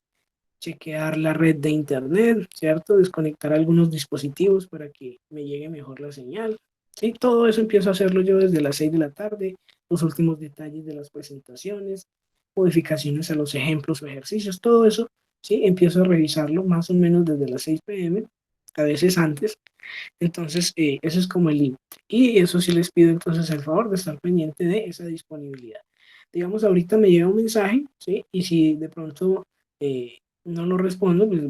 chequear la red de internet, ¿cierto? Desconectar algunos dispositivos para que me llegue mejor la señal. Sí, todo eso empiezo a hacerlo yo desde las 6 de la tarde, los últimos detalles de las presentaciones, modificaciones a los ejemplos o ejercicios, todo eso, sí, empiezo a revisarlo más o menos desde las 6 p.m., a veces antes. Entonces, eso es como el límite. Y eso sí les pido entonces el favor de estar pendiente de esa disponibilidad. Digamos, ahorita me llega un mensaje, ¿sí? Y si de pronto no lo respondo, pues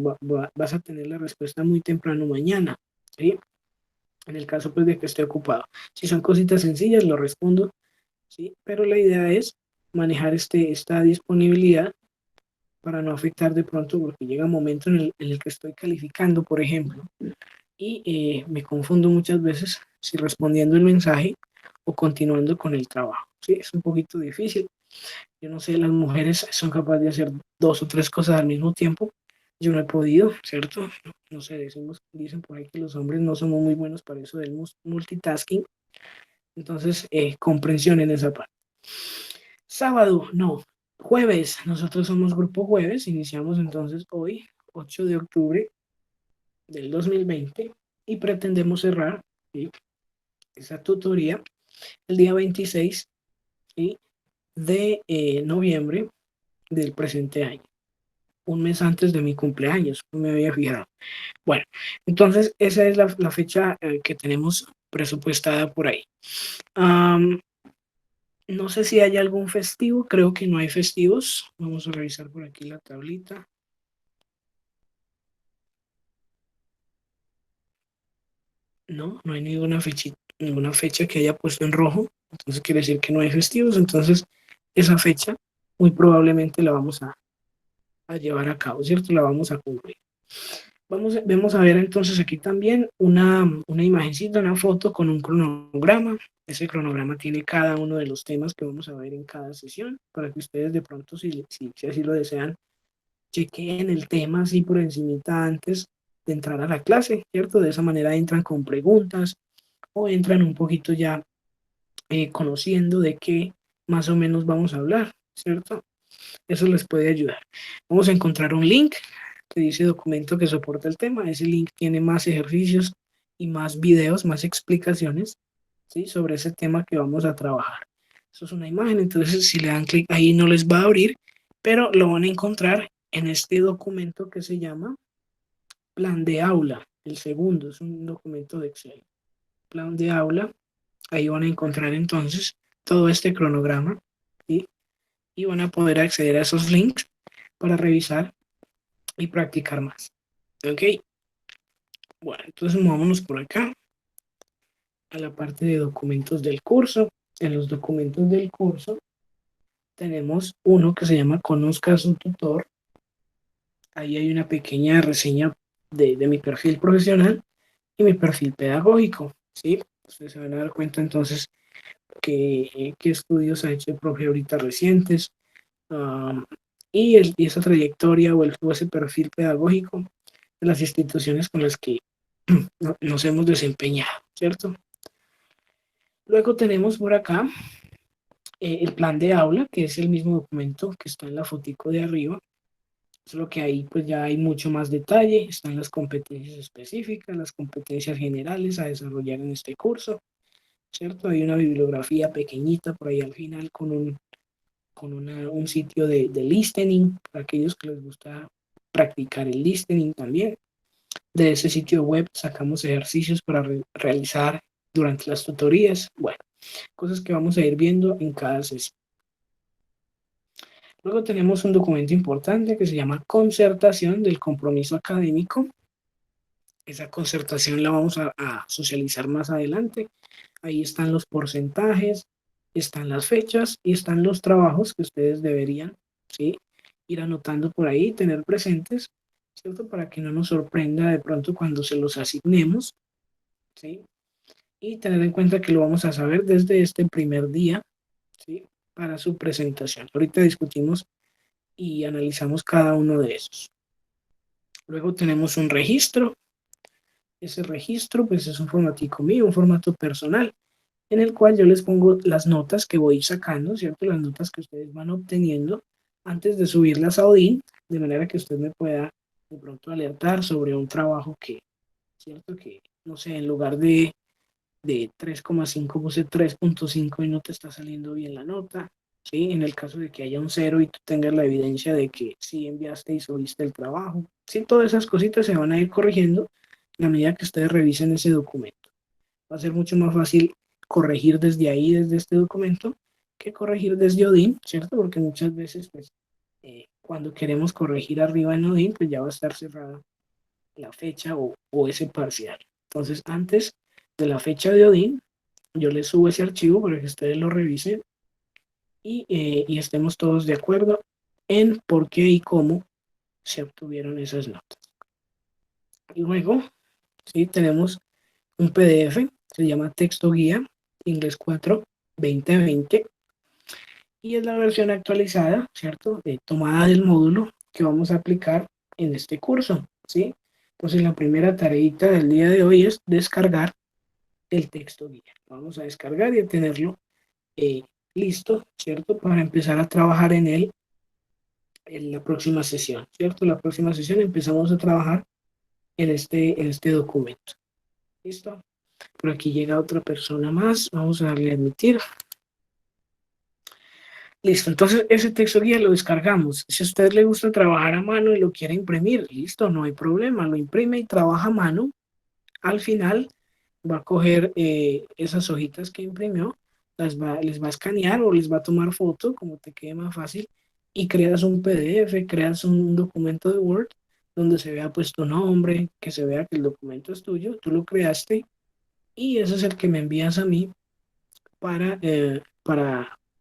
vas a tener la respuesta muy temprano mañana, ¿sí? En el caso pues de que esté ocupado. Si son cositas sencillas, lo respondo, ¿sí? Pero la idea es manejar esta disponibilidad para no afectar de pronto, porque llega un momento en el que estoy calificando, por ejemplo, y me confundo muchas veces si respondiendo el mensaje o continuando con el trabajo. Sí, es un poquito difícil. Yo no sé, las mujeres son capaces de hacer 2 o 3 cosas al mismo tiempo. Yo no he podido, ¿cierto? No sé, dicen por ahí que los hombres no somos muy buenos para eso del multitasking. Entonces, comprensión en esa parte. Sábado, no. Jueves, nosotros somos Grupo Jueves. Iniciamos entonces hoy, 8 de octubre, del 2020 y pretendemos cerrar, ¿sí?, esa tutoría el día 26, ¿sí?, de noviembre del presente año, un mes antes de mi cumpleaños, no me había fijado. Bueno, entonces esa es la fecha que tenemos presupuestada por ahí. No sé si hay algún festivo, creo que no hay festivos. Vamos a revisar por aquí la tablita. No, no hay ninguna fecha que haya puesto en rojo, entonces quiere decir que no hay festivos, entonces esa fecha muy probablemente la vamos a llevar a cabo, ¿cierto? La vamos a cumplir. Vamos a ver entonces aquí también una imagencita, una foto con un cronograma. Ese cronograma tiene cada uno de los temas que vamos a ver en cada sesión, para que ustedes de pronto, si así lo desean, chequeen el tema así por encimita antes de entrar a la clase, ¿cierto? De esa manera entran con preguntas o entran un poquito ya conociendo de qué más o menos vamos a hablar, ¿cierto? Eso les puede ayudar. Vamos a encontrar un link que dice documento que soporta el tema. Ese link tiene más ejercicios y más videos, más explicaciones, ¿sí?, sobre ese tema que vamos a trabajar. Eso es una imagen, entonces si le dan clic ahí no les va a abrir, pero lo van a encontrar en este documento que se llama Plan de Aula. El segundo es un documento de Excel. Plan de Aula. Ahí van a encontrar entonces todo este cronograma, ¿sí?, y van a poder acceder a esos links para revisar y practicar más. ¿Ok? Bueno, entonces movámonos por acá a la parte de documentos del curso. En los documentos del curso tenemos uno que se llama Conozca a su tutor. Ahí hay una pequeña reseña de mi perfil profesional y mi perfil pedagógico, ¿sí? Ustedes se van a dar cuenta entonces qué estudios ha hecho el profe ahorita recientes, y esa trayectoria o ese perfil pedagógico de las instituciones con las que nos hemos desempeñado, ¿cierto? Luego tenemos por acá el plan de aula, que es el mismo documento que está en la fotico de arriba, solo que ahí pues ya hay mucho más detalle, están las competencias específicas, las competencias generales a desarrollar en este curso, ¿cierto? Hay una bibliografía pequeñita por ahí al final con un sitio de listening para aquellos que les gusta practicar el listening también. De ese sitio web sacamos ejercicios para realizar durante las tutorías. Bueno, cosas que vamos a ir viendo en cada sesión. Luego tenemos un documento importante que se llama concertación del compromiso académico. Esa concertación la vamos a socializar más adelante. Ahí están los porcentajes, están las fechas y están los trabajos que ustedes deberían, ¿sí?, ir anotando por ahí, tener presentes, ¿cierto?, para que no nos sorprenda de pronto cuando se los asignemos, ¿sí?, y tener en cuenta que lo vamos a saber desde este primer día, ¿sí?, para su presentación. Ahorita discutimos y analizamos cada uno de esos. Luego tenemos un registro. Ese registro pues es un formatico mío, un formato personal, en el cual yo les pongo las notas que voy sacando, ¿cierto? Las notas que ustedes van obteniendo antes de subirlas a Odin, de manera que usted me pueda de pronto alertar sobre un trabajo que, ¿cierto? Que, no sé, en lugar de 3,5 puse 3,5 y no te está saliendo bien la nota, ¿sí? En el caso de que haya un 0 y tú tengas la evidencia de que sí enviaste y subiste el trabajo, ¿sí? Todas esas cositas se van a ir corrigiendo a medida que ustedes revisen ese documento. Va a ser mucho más fácil corregir desde ahí, desde este documento, que corregir desde Odin, ¿cierto? Porque muchas veces, pues, cuando queremos corregir arriba en Odin, pues ya va a estar cerrada la fecha o ese parcial. Entonces, antes de la fecha de Odin, yo les subo ese archivo para que ustedes lo revisen y estemos todos de acuerdo en por qué y cómo se obtuvieron esas notas. Y luego, sí, tenemos un PDF, se llama Texto Guía Inglés 4 2020 y es la versión actualizada, ¿cierto?, tomada del módulo que vamos a aplicar en este curso, ¿sí? Entonces la primera tareita del día de hoy es descargar el texto guía. Vamos a descargar y a tenerlo listo, ¿cierto?, para empezar a trabajar en él en la próxima sesión, ¿cierto? La próxima sesión empezamos a trabajar en este documento. ¿Listo? Por aquí llega otra persona más. Vamos a darle a admitir. Listo, entonces ese texto guía lo descargamos. Si a usted le gusta trabajar a mano y lo quiere imprimir, listo, no hay problema. Lo imprime y trabaja a mano. Al final va a coger esas hojitas que imprimió, les va a escanear o les va a tomar foto, como te quede más fácil, y creas un PDF, creas un documento de Word donde se vea pues tu nombre, que se vea que el documento es tuyo, tú lo creaste, y ese es el que me envías a mí para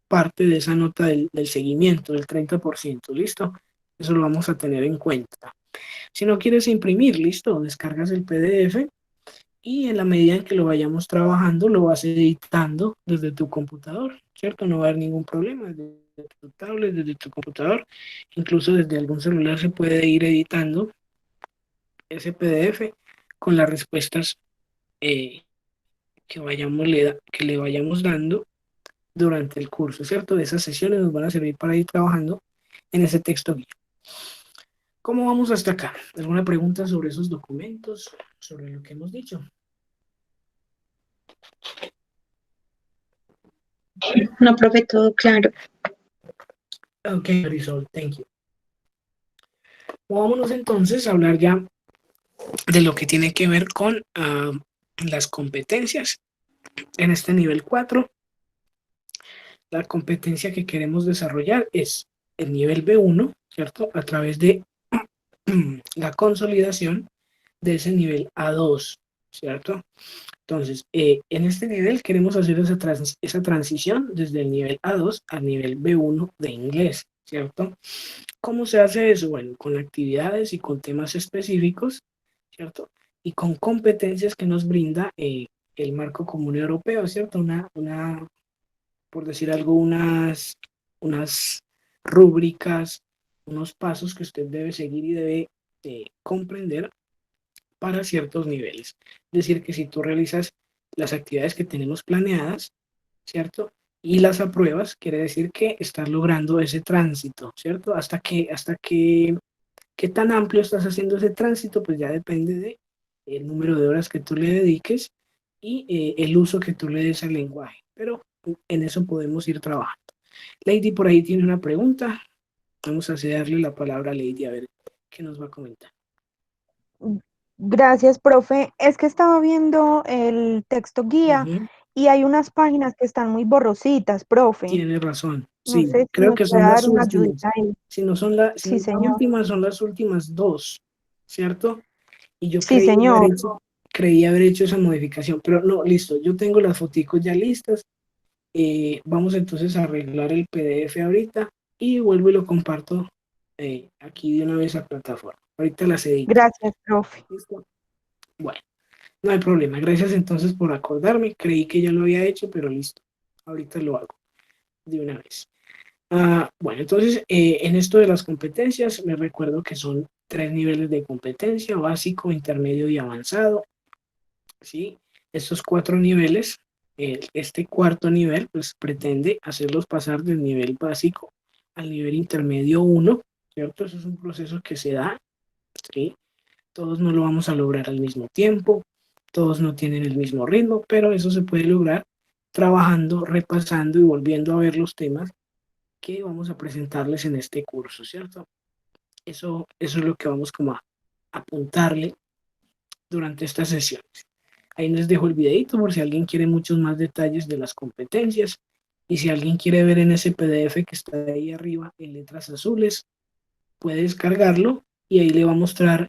parte de esa nota del seguimiento, del 30%, ¿listo? Eso lo vamos a tener en cuenta. Si no quieres imprimir, listo, descargas el PDF y en la medida en que lo vayamos trabajando, lo vas editando desde tu computador, ¿cierto? No va a haber ningún problema, desde tu tablet, desde tu computador, incluso desde algún celular se puede ir editando ese PDF con las respuestas que le vayamos dando durante el curso, ¿cierto? De esas sesiones nos van a servir para ir trabajando en ese texto guía. ¿Cómo vamos hasta acá? ¿Alguna pregunta sobre esos documentos, sobre lo que hemos dicho? No, profe, todo claro. Ok, Marisol, thank you. Vámonos entonces a hablar ya de lo que tiene que ver con las competencias. En este nivel 4, la competencia que queremos desarrollar es el nivel B1, ¿cierto? A través de la consolidación de ese nivel A2, ¿cierto? Entonces, en este nivel queremos hacer esa transición desde el nivel A2 al nivel B1 de inglés, ¿cierto? ¿Cómo se hace eso? Bueno, con actividades y con temas específicos, ¿cierto? Y con competencias que nos brinda el marco común europeo, ¿cierto? Por decir algo, unas rúbricas, unos pasos que usted debe seguir y debe comprender para ciertos niveles. Es decir, que si tú realizas las actividades que tenemos planeadas, ¿cierto? Y las apruebas, quiere decir que estás logrando ese tránsito, ¿cierto? Qué tan amplio estás haciendo ese tránsito, pues ya depende de el número de horas que tú le dediques y el uso que tú le des al lenguaje. Pero en eso podemos ir trabajando. Lady por ahí tiene una pregunta. Vamos a cederle la palabra a Lady a ver qué nos va a comentar. Gracias, profe. Es que estaba viendo el texto guía y hay unas páginas que están muy borrositas, profe. Tiene razón. No Sí, sé si creo me que puede son las dar una últimas. ayudita ahí. Si no son la Sí, señor. última, son las últimas dos, ¿cierto? Y yo Sí, señor. creí haber hecho esa modificación, pero no, listo. Yo tengo las foticos ya listas. Vamos entonces a arreglar el PDF ahorita y vuelvo y lo comparto aquí de una vez a plataforma. Ahorita las edito. Gracias, profe. ¿Listo? Bueno, no hay problema. Gracias entonces por acordarme. Creí que ya lo había hecho, pero listo. Ahorita lo hago de una vez. Bueno, entonces en esto de las competencias, me recuerdo que son 3 niveles de competencia: básico, intermedio y avanzado. ¿Sí? Estos 4 niveles, este cuarto nivel, pues pretende hacerlos pasar del nivel básico al nivel intermedio 1, ¿cierto? Eso es un proceso que se da, ¿sí? Todos no lo vamos a lograr al mismo tiempo, todos no tienen el mismo ritmo, pero eso se puede lograr trabajando, repasando y volviendo a ver los temas que vamos a presentarles en este curso, ¿cierto? Eso es lo que vamos como a apuntarle durante estas sesiones. Ahí les dejo el videito por si alguien quiere muchos más detalles de las competencias y si alguien quiere ver en ese PDF que está ahí arriba en letras azules, puede descargarlo y ahí le va a mostrar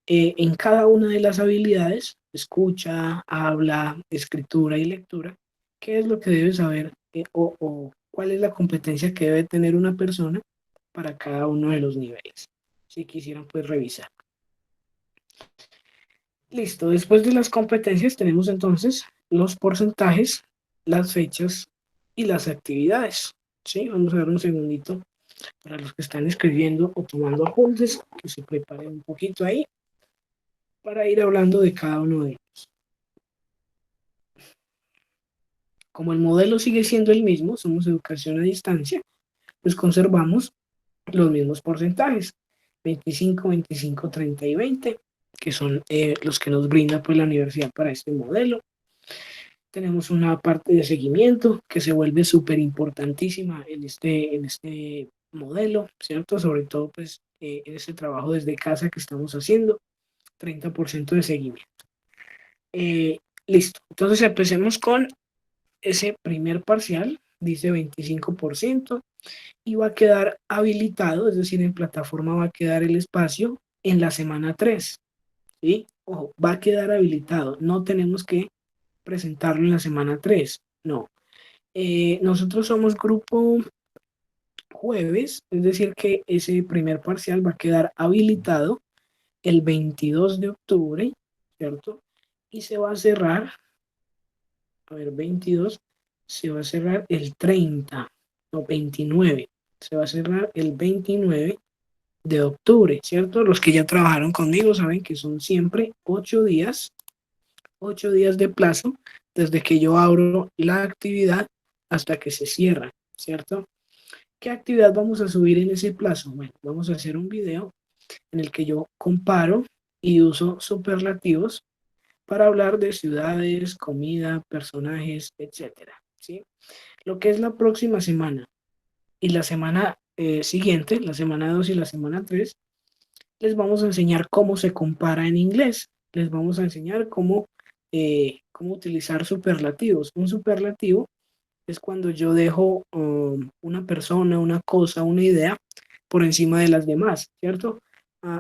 en cada una de las habilidades, escucha, habla, escritura y lectura, qué es lo que debe saber o cuál es la competencia que debe tener una persona para cada uno de los niveles. Si quisieran pues revisar. Listo, después de las competencias tenemos entonces los porcentajes, las fechas y las actividades. ¿Sí? Vamos a ver un segundito para los que están escribiendo o tomando apuntes, que se preparen un poquito ahí para ir hablando de cada uno de ellos. Como el modelo sigue siendo el mismo, somos educación a distancia, pues conservamos los mismos porcentajes, 25, 25, 30 y 20, que son los que nos brinda pues la universidad para este modelo. Tenemos una parte de seguimiento que se vuelve súper importantísima en este modelo, ¿cierto? Sobre todo pues en este trabajo desde casa que estamos haciendo, 30% de seguimiento. Listo, entonces empecemos con ese primer parcial, dice 25%, y va a quedar habilitado, es decir, en plataforma va a quedar el espacio en la semana 3, ¿sí? Ojo, va a quedar habilitado, no tenemos que presentarlo en la semana 3, no. Nosotros somos grupo jueves, es decir, que ese primer parcial va a quedar habilitado el 22 de octubre, ¿cierto? Y se va a cerrar, a ver, 22, se va a cerrar el 30, no, 29, se va a cerrar el 29 de octubre, ¿cierto? Los que ya trabajaron conmigo saben que son siempre 8 días de plazo desde que yo abro la actividad hasta que se cierra, ¿cierto? ¿Qué actividad vamos a subir en ese plazo? Bueno, vamos a hacer un video en el que yo comparo y uso superlativos para hablar de ciudades, comida, personajes, etcétera, ¿sí? Lo que es la próxima semana y la semana siguiente, la semana 2 y la semana 3, les vamos a enseñar cómo se compara en inglés. Les vamos a enseñar cómo utilizar superlativos. Un superlativo es cuando yo dejo una persona, una cosa, una idea por encima de las demás, ¿cierto?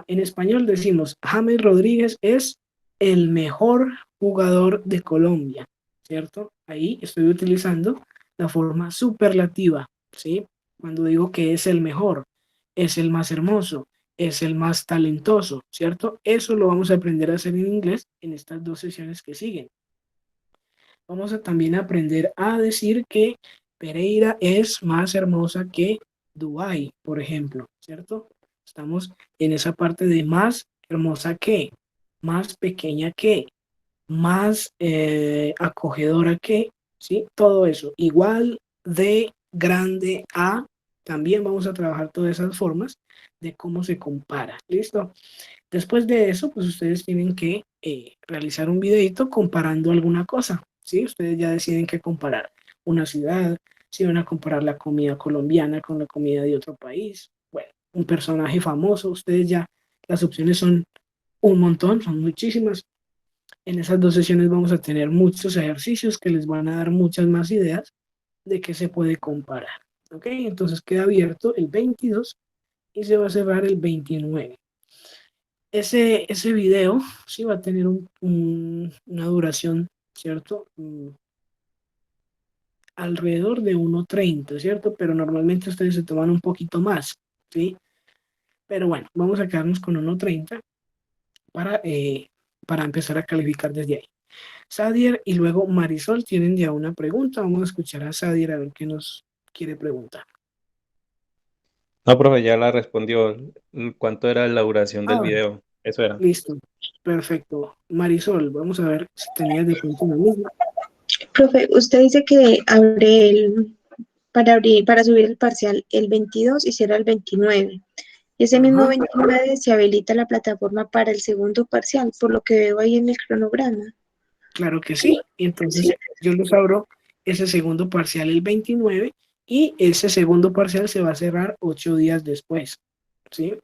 En español decimos, James Rodríguez es el mejor jugador de Colombia, ¿cierto? Ahí estoy utilizando la forma superlativa, ¿sí? Cuando digo que es el mejor, es el más hermoso, es el más talentoso, ¿cierto? Eso lo vamos a aprender a hacer en inglés en estas 2 sesiones que siguen. Vamos a también aprender a decir que Pereira es más hermosa que Dubái, por ejemplo, ¿cierto? Estamos en esa parte de más hermosa que, más pequeña que, más acogedora que, ¿sí? Todo eso. Igual de grande a, también vamos a trabajar todas esas formas de cómo se compara, ¿listo? Después de eso, pues ustedes tienen que realizar un videito comparando alguna cosa, ¿sí? Ustedes ya deciden qué comparar. Una ciudad, si van a comparar la comida colombiana con la comida de otro país, bueno, un personaje famoso, ustedes ya, las opciones son un montón, son muchísimas. En esas 2 sesiones vamos a tener muchos ejercicios que les van a dar muchas más ideas de qué se puede comparar, ¿ok? Entonces queda abierto el 22 y se va a cerrar el 29. Ese video sí va a tener una duración, ¿cierto? Alrededor de 1:30, ¿cierto? Pero normalmente ustedes se toman un poquito más, ¿sí? Pero bueno, vamos a quedarnos con 1:30 para empezar a calificar desde ahí. Sadier y luego Marisol tienen ya una pregunta. Vamos a escuchar a Sadier a ver qué nos quiere preguntar. No, profe, ya la respondió. ¿Cuánto era la duración del video? Eso era. Listo, perfecto. Marisol, vamos a ver si tenías de pronto la misma. Profe, usted dice que para subir el parcial el 22 y cierra el 29. Y ese mismo 29 se habilita la plataforma para el segundo parcial, por lo que veo ahí en el cronograma. Claro que sí. Entonces yo les abro ese segundo parcial el 29 y ese segundo parcial se va a cerrar 8 días después, ¿sí?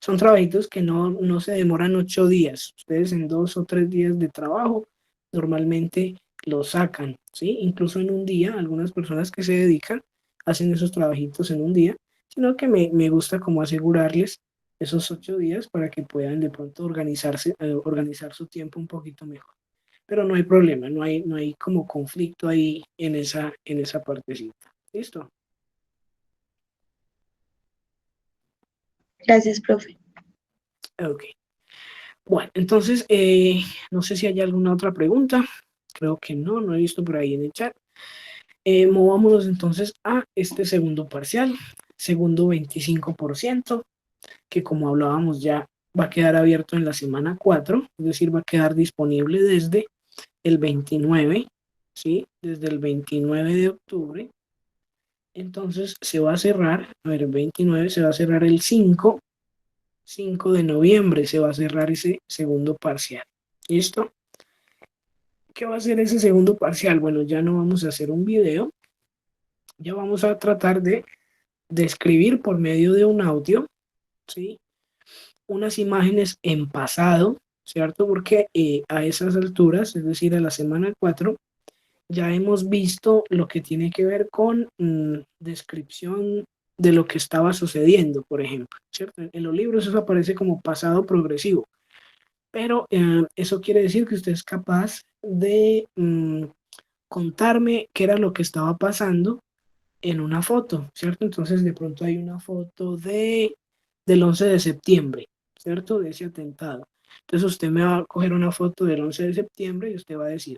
Son trabajitos que no se demoran 8 días. Ustedes en 2 o 3 días de trabajo normalmente lo sacan, ¿sí? Incluso en un día, algunas personas que se dedican hacen esos trabajitos en un día, sino que me gusta como asegurarles esos 8 días para que puedan de pronto organizar su tiempo un poquito mejor. Pero no hay problema, no hay como conflicto ahí en esa partecita. ¿Listo? Gracias, profe. Ok. Bueno, entonces, no sé si hay alguna otra pregunta. Creo que no he visto por ahí en el chat. Movámonos entonces a este segundo parcial, segundo 25%, que como hablábamos ya va a quedar abierto en la semana 4, es decir, va a quedar disponible desde el 29, ¿sí? Desde el 29 de octubre. Entonces se va a cerrar, a ver, el 29 se va a cerrar el 5 5 de noviembre se va a cerrar ese segundo parcial. ¿Listo? ¿Qué va a ser ese segundo parcial? Bueno, ya no vamos a hacer un video, ya vamos a tratar de describir por medio de un audio, ¿sí? Unas imágenes en pasado, ¿cierto? Porque a esas alturas, es decir, a la semana 4, ya hemos visto lo que tiene que ver con descripción de lo que estaba sucediendo, por ejemplo, ¿cierto? En los libros eso aparece como pasado progresivo, pero eso quiere decir que usted es capaz de contarme qué era lo que estaba pasando en una foto, ¿cierto? Entonces de pronto hay una foto del 11 de septiembre, ¿cierto? De ese atentado. Entonces usted me va a coger una foto del 11 de septiembre y usted va a decir,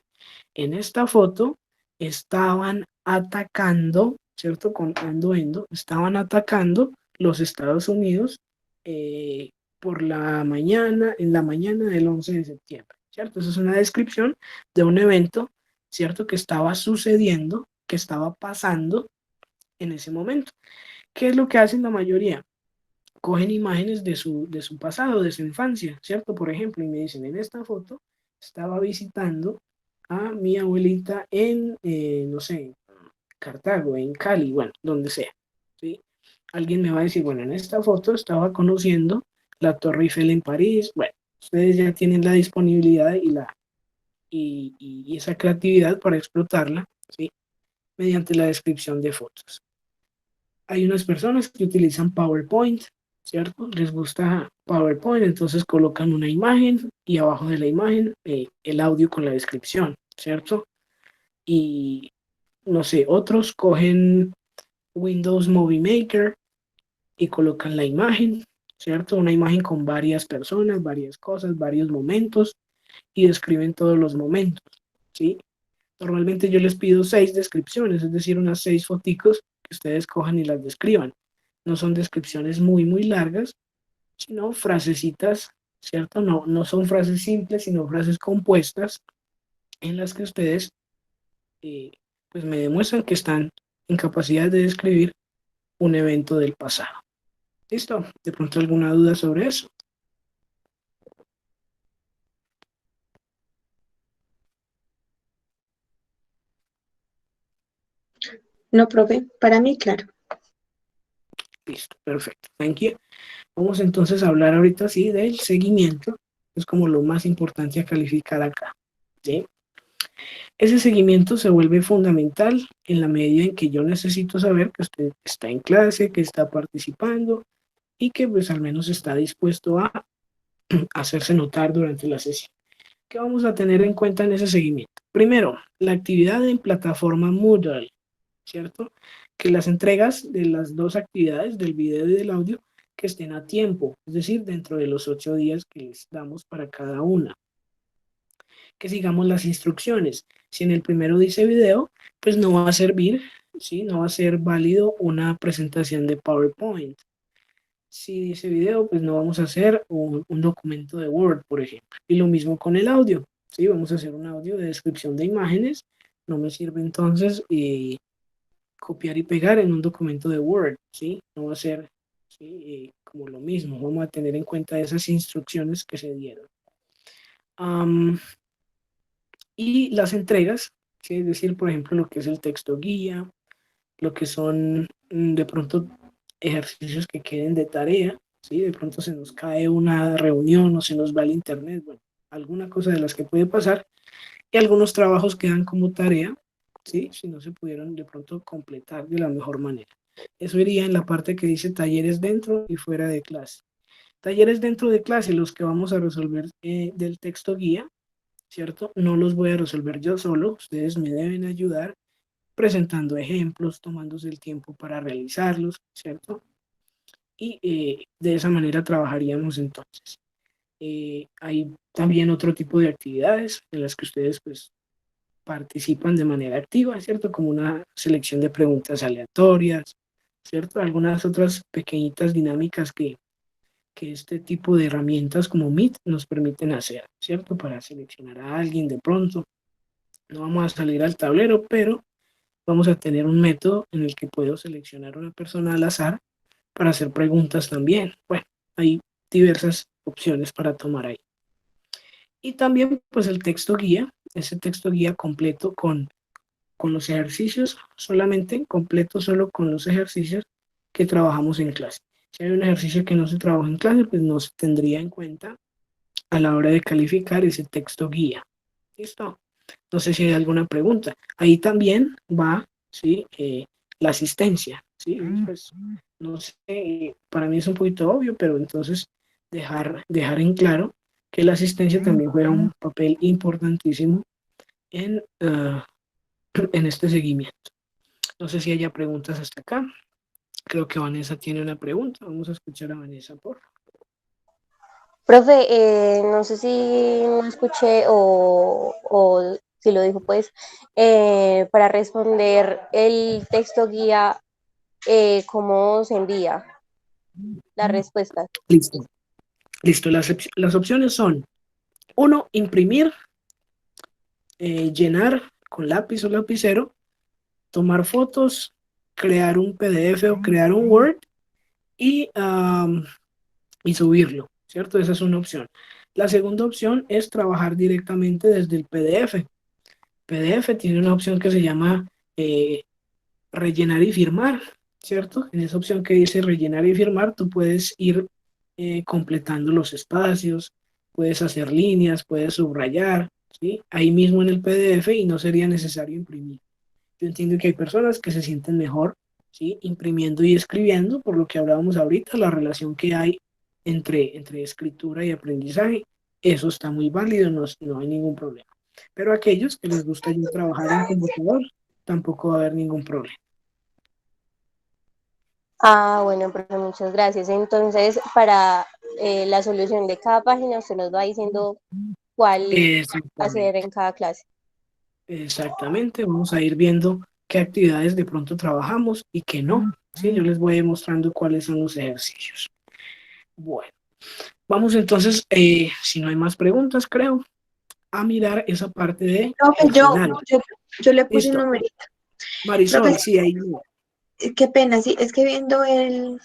en esta foto estaban atacando, ¿cierto? Con endo, estaban atacando los Estados Unidos por la mañana, en la mañana del 11 de septiembre, ¿cierto? Esa es una descripción de un evento, ¿cierto? Que estaba sucediendo, que estaba pasando en ese momento. ¿Qué es lo que hacen la mayoría? Cogen imágenes de su pasado, de su infancia, ¿cierto? Por ejemplo, y me dicen, en esta foto estaba visitando a mi abuelita en, no sé, Cartago, en Cali, bueno, donde sea, ¿sí? Alguien me va a decir, bueno, en esta foto estaba conociendo la Torre Eiffel en París, bueno, ustedes ya tienen la disponibilidad y esa creatividad para explotarla, ¿sí? Mediante la descripción de fotos. Hay unas personas que utilizan PowerPoint, ¿cierto? Les gusta PowerPoint, entonces colocan una imagen y abajo de la imagen el audio con la descripción, ¿cierto? Y no sé, otros cogen Windows Movie Maker y colocan la imagen, ¿cierto? Una imagen con varias personas, varias cosas, varios momentos y describen todos los momentos, ¿sí? Normalmente yo les pido 6 descripciones, es decir, unas 6 foticos que ustedes cojan y las describan. No son descripciones muy largas, sino frasecitas, ¿cierto? No son frases simples, sino frases compuestas en las que ustedes pues me demuestran que están en capacidad de describir un evento del pasado. ¿Listo? ¿De pronto alguna duda sobre eso? No, profe, para mí, claro. Listo, perfecto. Thank you. Vamos entonces a hablar ahorita sí del seguimiento. Es como lo más importante a calificar acá, ¿sí? Ese seguimiento se vuelve fundamental en la medida en que yo necesito saber que usted está en clase, que está participando y que pues al menos está dispuesto a hacerse notar durante la sesión. ¿Qué vamos a tener en cuenta en ese seguimiento? Primero, la actividad en plataforma Moodle, ¿cierto? Que las entregas de las dos actividades, del video y del audio, que estén a tiempo, es decir, dentro de los 8 días que les damos para cada una. Que sigamos las instrucciones. Si en el primero dice video, pues no va a servir, ¿sí? No va a ser válido una presentación de PowerPoint. Si dice video, pues no vamos a hacer un documento de Word, por ejemplo. Y lo mismo con el audio, ¿sí? Vamos a hacer un audio de descripción de imágenes. No me sirve entonces copiar y pegar en un documento de Word, ¿sí? No va a ser ¿sí? Como lo mismo. Vamos a tener en cuenta esas instrucciones que se dieron. Y las entregas, ¿sí? Es decir, por ejemplo, lo que es el texto guía, lo que son de pronto ejercicios que queden de tarea, ¿sí? De pronto se nos cae una reunión o se nos va el internet, bueno, alguna cosa de las que puede pasar, y algunos trabajos quedan como tarea, ¿sí? Si no se pudieron de pronto completar de la mejor manera. Eso iría en la parte que dice talleres dentro y fuera de clase. Talleres dentro de clase, los que vamos a resolver del texto guía, ¿cierto? No los voy a resolver yo solo, ustedes me deben ayudar presentando ejemplos, tomándose el tiempo para realizarlos, ¿cierto? Y de esa manera trabajaríamos entonces. Hay también otro tipo de actividades en las que ustedes pues participan de manera activa, ¿cierto? Como una selección de preguntas aleatorias, ¿cierto? Algunas otras pequeñitas dinámicas que este tipo de herramientas como Meet nos permiten hacer, ¿cierto? Para seleccionar a alguien de pronto. No vamos a salir al tablero, pero vamos a tener un método en el que puedo seleccionar una persona al azar para hacer preguntas también. Bueno, hay diversas opciones para tomar ahí. Y también pues el texto guía, ese texto guía completo con los ejercicios, solamente completo solo con los ejercicios que trabajamos en clase. Si hay un ejercicio que no se trabaja en clase, pues no se tendría en cuenta a la hora de calificar ese texto guía. ¿Listo? No sé si hay alguna pregunta. Ahí también va, ¿sí? La asistencia, ¿sí? Pues, no sé, para mí es un poquito obvio, pero entonces dejar en claro que la asistencia también juega un papel importantísimo en este seguimiento. No sé si haya preguntas hasta acá. Creo que Vanessa tiene una pregunta. Vamos a escuchar a Vanessa, por favor. Profe, no sé si no escuché o si lo dijo, pues, para responder el texto guía, ¿cómo se envía la respuesta? Listo. Listo. Las opciones son: 1, imprimir, llenar con lápiz o lapicero, tomar fotos, crear un PDF o crear un Word y subirlo, ¿cierto? Esa es una opción. La segunda opción es trabajar directamente desde el PDF. PDF tiene una opción que se llama rellenar y firmar, ¿cierto? En esa opción que dice rellenar y firmar, tú puedes ir completando los espacios, puedes hacer líneas, puedes subrayar, ¿sí? Ahí mismo en el PDF y no sería necesario imprimir. Yo entiendo que hay personas que se sienten mejor, ¿sí? Imprimiendo y escribiendo, por lo que hablábamos ahorita, la relación que hay entre escritura y aprendizaje, eso está muy válido, no hay ningún problema. Pero aquellos que les gusta ya trabajar en computador, tampoco va a haber ningún problema. Ah, bueno, profe, muchas gracias. Entonces, para la solución de cada página, usted nos va diciendo cuál hacer en cada clase. Exactamente, vamos a ir viendo qué actividades de pronto trabajamos y qué no. ¿Sí? Yo les voy mostrando cuáles son los ejercicios. Bueno, vamos entonces, si no hay más preguntas, creo, a mirar esa parte de Profe, yo le puse un Listo. numerito. Marisol, Profe, sí, ahí. qué pena, sí, es que viendo el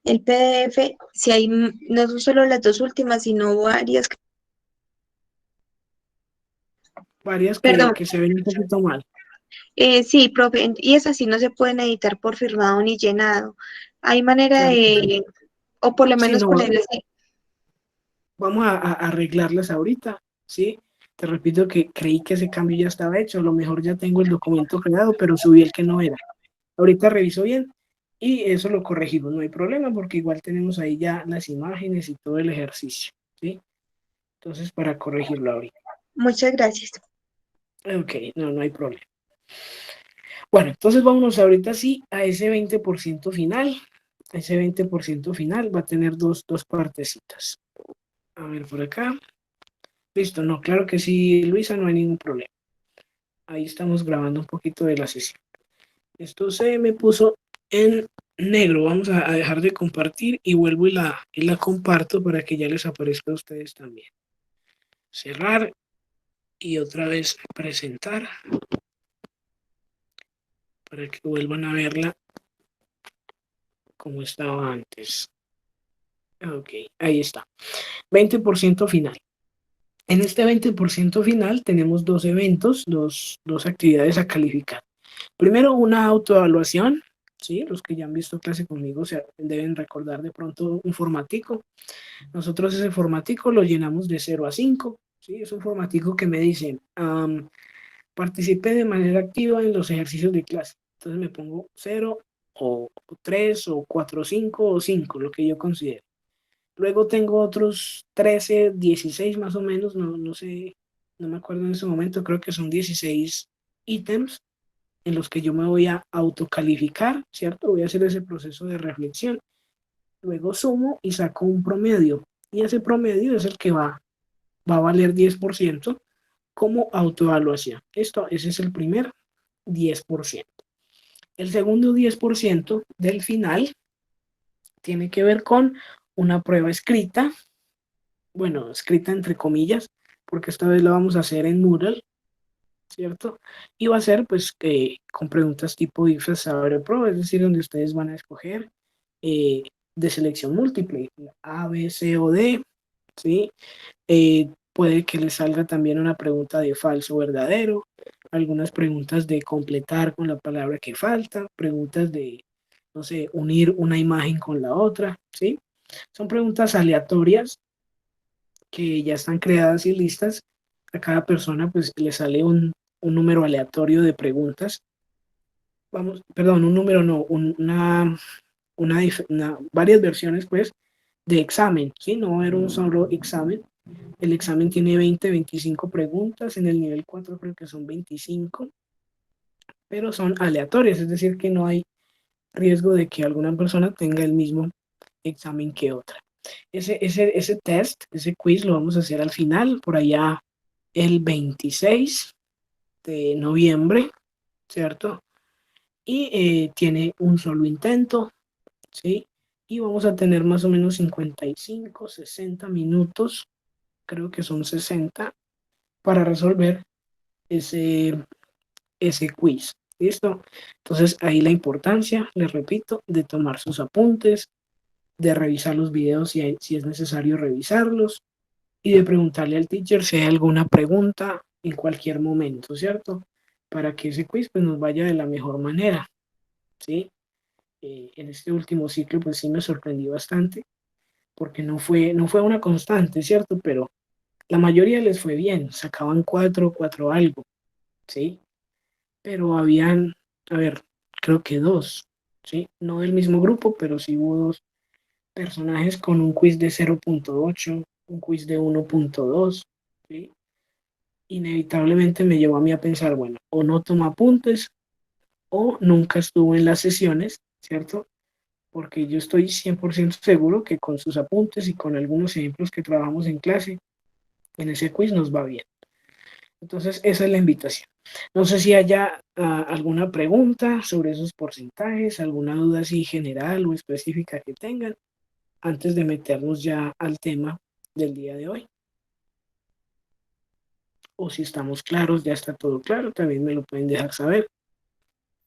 PDF, si hay no son solo las dos últimas, sino varias. Varias Perdón. que se ven un poquito mal. Sí, profe, y esas sí no se pueden editar por firmado ni llenado. Hay manera de, o por lo Sí, menos no, ponerlas así. vamos a arreglarlas ahorita, ¿sí? Te repito que creí que ese cambio ya estaba hecho, a lo mejor ya tengo el documento creado, pero subí el que no era. Ahorita reviso bien y eso lo corregimos, no hay problema porque igual tenemos ahí ya las imágenes y todo el ejercicio, ¿sí? Entonces, para corregirlo ahorita. Muchas gracias. Ok, no hay problema. Bueno, entonces vámonos ahorita sí a ese 20% final. Ese 20% final va a tener dos partecitas. A ver por acá. Listo, no, claro que sí, Luisa, no hay ningún problema. Ahí estamos grabando un poquito de la sesión. Esto se me puso en negro. Vamos a dejar de compartir y vuelvo y la comparto para que ya les aparezca a ustedes también. Cerrar y otra vez presentar para que vuelvan a verla como estaba antes. Ok, ahí está. 20% final. En este 20% final tenemos dos eventos, dos actividades a calificar. Primero, una autoevaluación, ¿sí? Los que ya han visto clase conmigo se deben recordar de pronto un formatico. Nosotros ese formatico lo llenamos de 0 a 5, ¿sí? Es un formatico que me dice, participé de manera activa en los ejercicios de clase. Entonces me pongo 0 o 3 o 4, 5 o 5, lo que yo considero. Luego tengo otros 13, 16 más o menos, no sé, no me acuerdo en ese momento, creo que son 16 ítems en los que yo me voy a autocalificar, ¿cierto? Voy a hacer ese proceso de reflexión. Luego sumo y saco un promedio. Y ese promedio es el que va a valer 10% como autoevaluación. Ese es el primer 10%. El segundo 10% del final tiene que ver con una prueba escrita, bueno, escrita entre comillas, porque esta vez la vamos a hacer en Moodle, ¿cierto? Y va a ser pues con preguntas tipo if, saber, pro, es decir, donde ustedes van a escoger de selección múltiple, A, B, C o D, ¿sí? Puede que les salga también una pregunta de falso o verdadero, algunas preguntas de completar con la palabra que falta, preguntas de, no sé, unir una imagen con la otra, ¿sí? Son preguntas aleatorias que ya están creadas y listas. A cada persona pues le sale un número aleatorio de preguntas. Vamos, perdón, un número no, varias versiones pues de examen, ¿sí? No era un solo examen. El examen tiene 20, 25 preguntas, en el nivel 4 creo que son 25, pero son aleatorias, es decir, que no hay riesgo de que alguna persona tenga el mismo examen que otra. Ese test, ese quiz lo vamos a hacer al final, por allá el 26 de noviembre, ¿cierto? Y tiene un solo intento, ¿sí? Y vamos a tener más o menos 55, 60 minutos, creo que son 60, para resolver ese quiz. ¿Listo? Entonces ahí la importancia, les repito, de tomar sus apuntes, de revisar los videos si es necesario revisarlos y de preguntarle al teacher si hay alguna pregunta en cualquier momento, ¿cierto? Para que ese quiz pues, nos vaya de la mejor manera, ¿sí? En este último ciclo pues sí me sorprendí bastante porque no fue una constante, ¿cierto? Pero la mayoría les fue bien, sacaban 4 algo, ¿sí? Pero habían, a ver, creo que 2, ¿sí? No del mismo grupo, pero sí hubo 2 personajes con un quiz de 0.8, un quiz de 1.2, ¿sí? Inevitablemente me llevó a mí a pensar, bueno, o no toma apuntes o nunca estuvo en las sesiones, ¿cierto? Porque yo estoy 100% seguro que con sus apuntes y con algunos ejemplos que trabajamos en clase, en ese quiz nos va bien. Entonces, esa es la invitación. No sé si haya alguna pregunta sobre esos porcentajes, alguna duda así general o específica que tengan antes de meternos ya al tema del día de hoy. O si estamos claros, ya está todo claro, también me lo pueden dejar saber.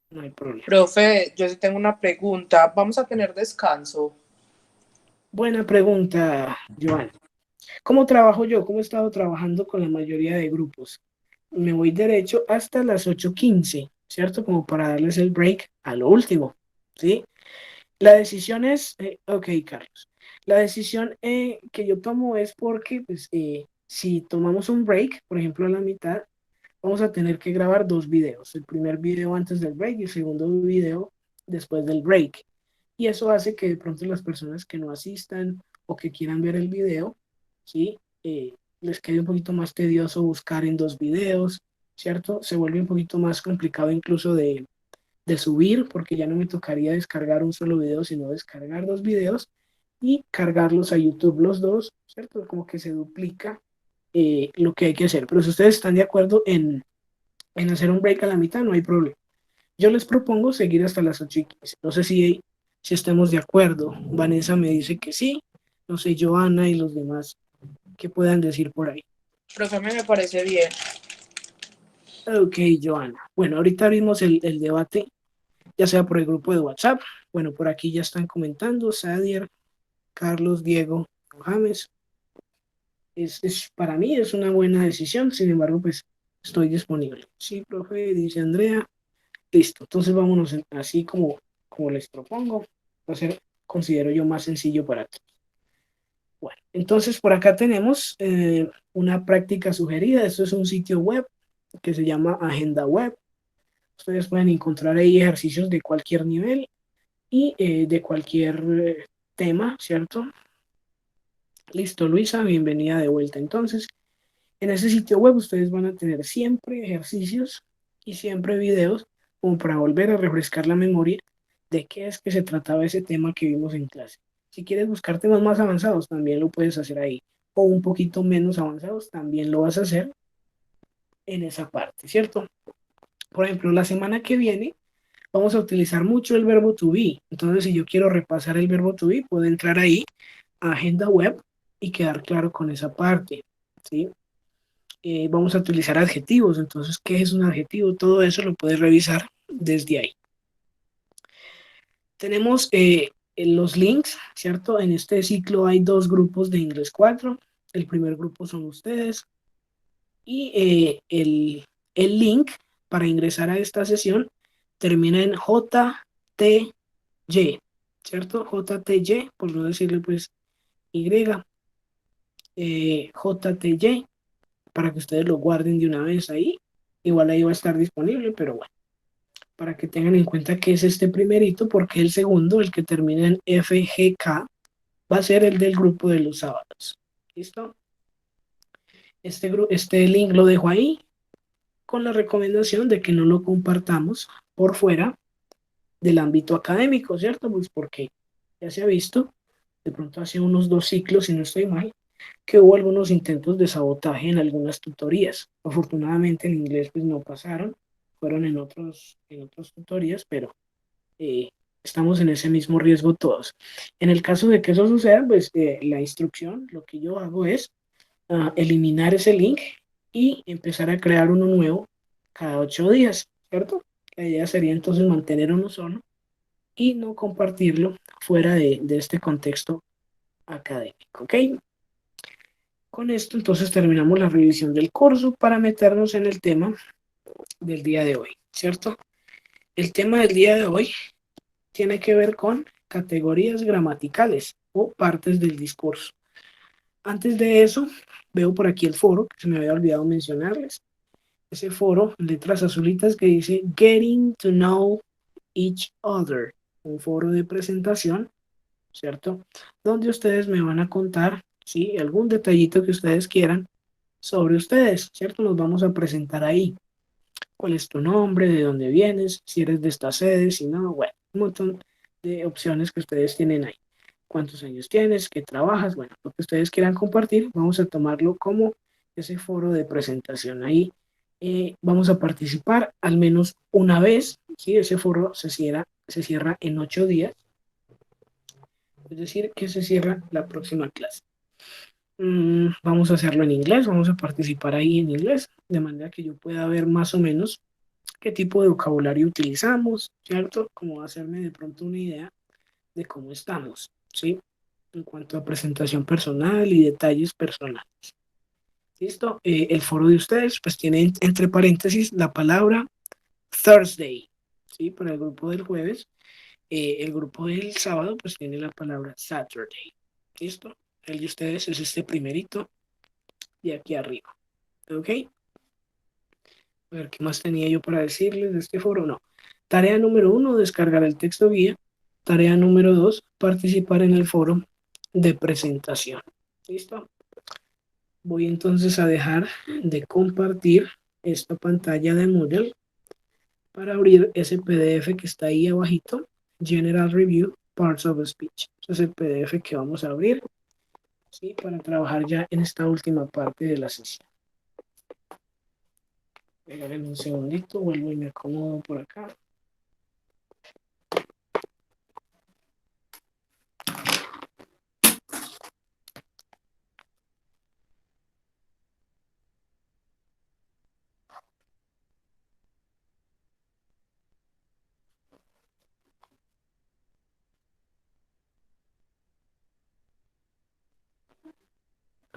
No hay problema. Profe, yo sí tengo una pregunta. ¿Vamos a tener descanso? Buena pregunta, Joan. ¿Cómo trabajo yo? ¿Cómo he estado trabajando con la mayoría de grupos? Me voy derecho hasta las 8:15, ¿cierto? Como para darles el break a lo último, ¿sí? La decisión es, ok, Carlos, la decisión que yo tomo es porque, pues, si tomamos un break, por ejemplo, a la mitad, vamos a tener que grabar 2 videos, el primer video antes del break y el segundo video después del break. Y eso hace que de pronto las personas que no asistan o que quieran ver el video, ¿sí? Les quede un poquito más tedioso buscar en 2 videos, ¿cierto? Se vuelve un poquito más complicado incluso de subir, porque ya no me tocaría descargar un solo video, sino descargar 2 videos y cargarlos a YouTube los 2, ¿cierto? Como que se duplica lo que hay que hacer. Pero si ustedes están de acuerdo en hacer un break a la mitad, no hay problema. Yo les propongo seguir hasta las 8:15. No sé si estemos de acuerdo. Vanessa me dice que sí. No sé, Joana y los demás, ¿qué puedan decir por ahí? Profe, a mí me parece bien. Ok, Joana. Bueno, ahorita abrimos el debate, ya sea por el grupo de WhatsApp. Bueno, por aquí ya están comentando. Sadier, Carlos, Diego, James. Para mí es una buena decisión, sin embargo, pues estoy disponible. Sí, profe, dice Andrea. Listo, entonces vámonos así como les propongo. Va a ser, considero yo, más sencillo para todos. Bueno, entonces por acá tenemos una práctica sugerida. Esto es un sitio web que se llama Agenda Web. Ustedes pueden encontrar ahí ejercicios de cualquier nivel y de cualquier tema, ¿cierto? Listo, Luisa, bienvenida de vuelta. Entonces, en ese sitio web ustedes van a tener siempre ejercicios y siempre videos como para volver a refrescar la memoria de qué es que se trataba ese tema que vimos en clase. Si quieres buscar temas más avanzados, también lo puedes hacer ahí. O un poquito menos avanzados, también lo vas a hacer en esa parte, ¿cierto? Por ejemplo, la semana que viene vamos a utilizar mucho el verbo to be. Entonces, si yo quiero repasar el verbo to be, puedo entrar ahí a Agenda Web y quedar claro con esa parte, ¿sí? Vamos a utilizar adjetivos. Entonces, ¿qué es un adjetivo? Todo eso lo puedes revisar desde ahí. Tenemos los links, ¿cierto? En este ciclo hay 2 grupos de Inglés 4. El primer grupo son ustedes. Y el link para ingresar a esta sesión termina en JTY, ¿cierto? JTY, por no decirle pues Y, JTY, para que ustedes lo guarden de una vez ahí. Igual ahí va a estar disponible, pero bueno, para que tengan en cuenta que es este primerito, porque el segundo, el que termina en FGK, va a ser el del grupo de los sábados. ¿Listo? Este link lo dejo ahí con la recomendación de que no lo compartamos por fuera del ámbito académico, ¿cierto? Pues porque ya se ha visto, de pronto hace unos 2 ciclos, si no estoy mal, que hubo algunos intentos de sabotaje en algunas tutorías. Afortunadamente en inglés pues no pasaron, fueron en otras tutorías, pero estamos en ese mismo riesgo todos. En el caso de que eso suceda, pues la instrucción, lo que yo hago es eliminar ese link y empezar a crear uno nuevo cada 8 días, ¿cierto? La idea sería entonces mantener uno solo y no compartirlo fuera de este contexto académico, ¿ok? Con esto entonces terminamos la revisión del curso para meternos en el tema del día de hoy, ¿cierto? El tema del día de hoy tiene que ver con categorías gramaticales o partes del discurso. Antes de eso, veo por aquí el foro, que se me había olvidado mencionarles. Ese foro, letras azulitas que dice Getting to Know Each Other, un foro de presentación, ¿cierto? Donde ustedes me van a contar, ¿sí? Algún detallito que ustedes quieran sobre ustedes, ¿cierto? Nos vamos a presentar ahí. ¿Cuál es tu nombre? ¿De dónde vienes? Si eres de esta sede, si no, bueno, un montón de opciones que ustedes tienen ahí. ¿Cuántos años tienes? ¿Qué trabajas? Bueno, lo que ustedes quieran compartir, vamos a tomarlo como ese foro de presentación. Ahí vamos a participar al menos una vez, ¿sí? Ese foro se cierra en 8 días. Es decir, que se cierra la próxima clase. Vamos a hacerlo en inglés, vamos a participar ahí en inglés, de manera que yo pueda ver más o menos qué tipo de vocabulario utilizamos, ¿cierto? Como hacerme de pronto una idea de cómo estamos, ¿sí? En cuanto a presentación personal y detalles personales. ¿Listo? El foro de ustedes pues tiene entre paréntesis la palabra Thursday, ¿sí? Para el grupo del jueves. El grupo del sábado pues tiene la palabra Saturday. ¿Listo? El de ustedes es este primerito de aquí arriba. ¿Ok? A ver, ¿qué más tenía yo para decirles de este foro? No. Tarea número 1, descargar el texto guía. Tarea número 2, participar en el foro de presentación. ¿Listo? Voy entonces a dejar de compartir esta pantalla de Moodle para abrir ese PDF que está ahí abajito, General Review, Parts of Speech. Ese es el PDF que vamos a abrir, ¿sí? Para trabajar ya en esta última parte de la sesión. Déjenme un segundito, vuelvo y me acomodo por acá.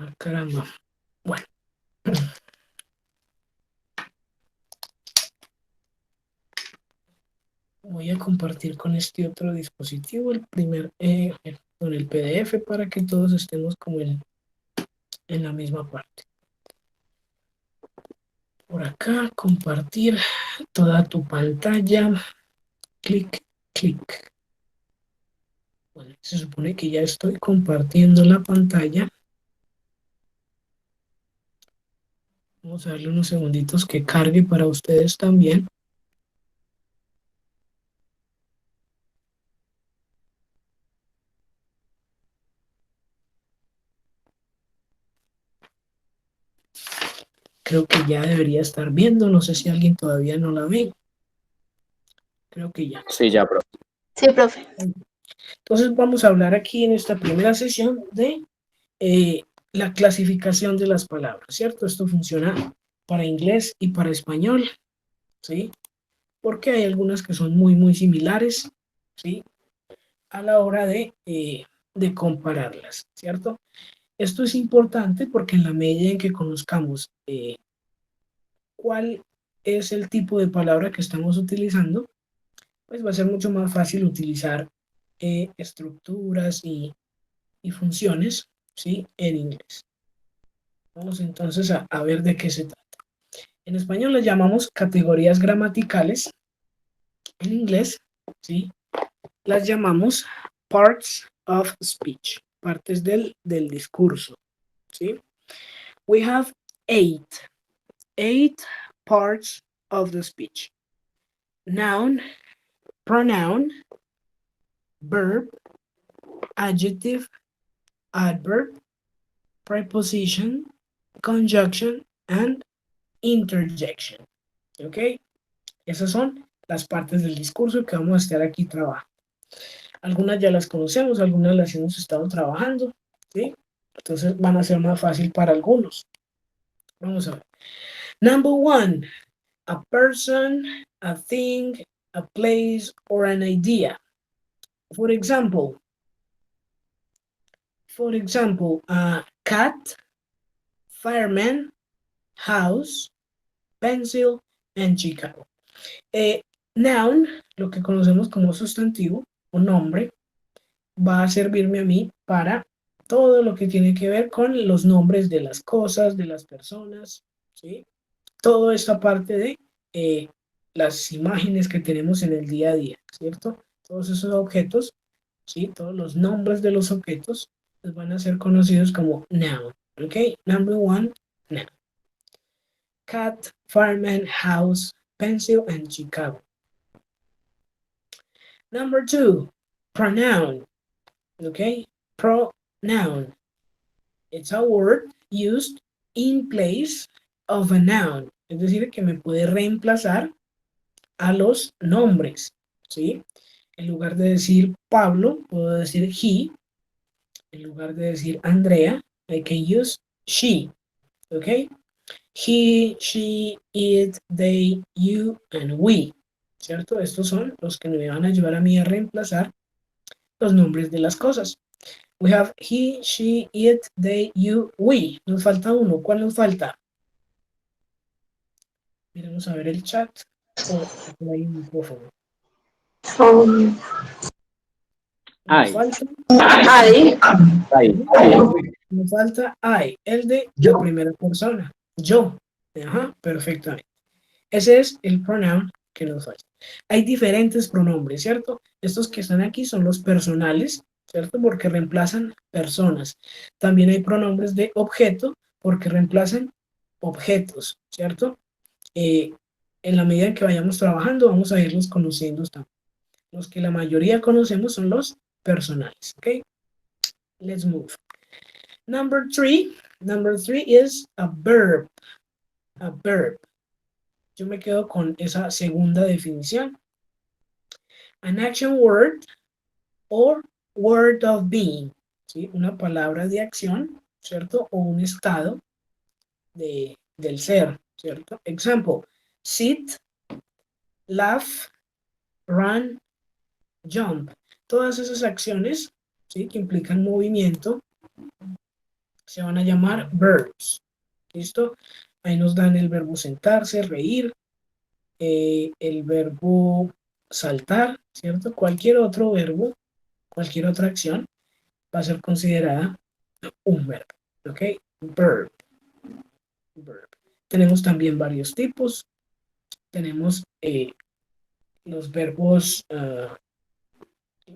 Ah, caramba. Bueno. Voy a compartir con este otro dispositivo el con el PDF para que todos estemos como en la misma parte. Por acá, compartir toda tu pantalla. Clic, clic. Bueno, se supone que ya estoy compartiendo la pantalla. Vamos a darle unos segunditos que cargue para ustedes también. Creo que ya debería estar viendo. No sé si alguien todavía no la ve. Creo que ya. Sí, ya, profe. Sí, profe. Entonces vamos a hablar aquí en esta primera sesión de la clasificación de las palabras, ¿cierto? Esto funciona para inglés y para español, ¿sí? Porque hay algunas que son muy, muy similares, ¿sí? a la hora de compararlas, ¿cierto? Esto es importante porque en la medida en que conozcamos cuál es el tipo de palabra que estamos utilizando, pues va a ser mucho más fácil utilizar estructuras y funciones, ¿sí? En inglés. Vamos entonces a ver de qué se trata. En español les llamamos categorías gramaticales. En inglés, ¿sí? Las llamamos parts of speech, partes del discurso, ¿sí? We have eight parts of the speech. Noun, pronoun, verb, adjective, adverb, preposition, conjunction, and interjection. ¿Ok? Esas son las partes del discurso que vamos a estar aquí trabajando. Algunas ya las conocemos, algunas las hemos estado trabajando, ¿sí? Entonces van a ser más fácil para algunos. Vamos a ver. Number one, a person, a thing, a place, or an idea. For example, cat, fireman, house, pencil, and Chicago. Noun, lo que conocemos como sustantivo o nombre, va a servirme a mí para todo lo que tiene que ver con los nombres de las cosas, de las personas, ¿sí? Toda esta parte de las imágenes que tenemos en el día a día, ¿cierto? Todos esos objetos, ¿sí? Todos los nombres de los objetos pues van a ser conocidos como noun, ¿ok? Number one, noun. Cat, fireman, house, pencil, and Chicago. Number two, pronoun, okay? Pronoun. It's a word used in place of a noun. Es decir, que me puede reemplazar a los nombres, ¿sí? En lugar de decir Pablo, puedo decir he. En lugar de decir Andrea, I can use she, okay? He, she, it, they, you, and we, ¿cierto? Estos son los que me van a ayudar a mí a reemplazar los nombres de las cosas. We have he, she, it, they, you, we. Nos falta uno. ¿Cuál nos falta? Miremos a ver el chat. Oh, aquí hay un micrófono. Nos falta Nos falta I, el de la primera persona. Yo. Ajá, perfectamente. Ese es el pronoun que nos falta. Hay diferentes pronombres, ¿cierto? Estos que están aquí son los personales, ¿cierto? Porque reemplazan personas. También hay pronombres de objeto porque reemplazan objetos, ¿cierto? En la medida en que vayamos trabajando vamos a irlos conociendo también. Los que la mayoría conocemos son los personales, ¿ok? Let's move. Number three is a verb. A verb. Yo me quedo con esa segunda definición. An action word or word of being. ¿Sí? Una palabra de acción, ¿cierto? O un estado del ser, ¿cierto? Example, sit, laugh, run, jump. Todas esas acciones, ¿sí? Que implican movimiento se van a llamar verbs. ¿Listo? Ahí nos dan el verbo sentarse, reír, el verbo saltar, ¿cierto? Cualquier otro verbo, cualquier otra acción va a ser considerada un verbo, ¿ok? Verb. Tenemos también varios tipos. Tenemos los verbos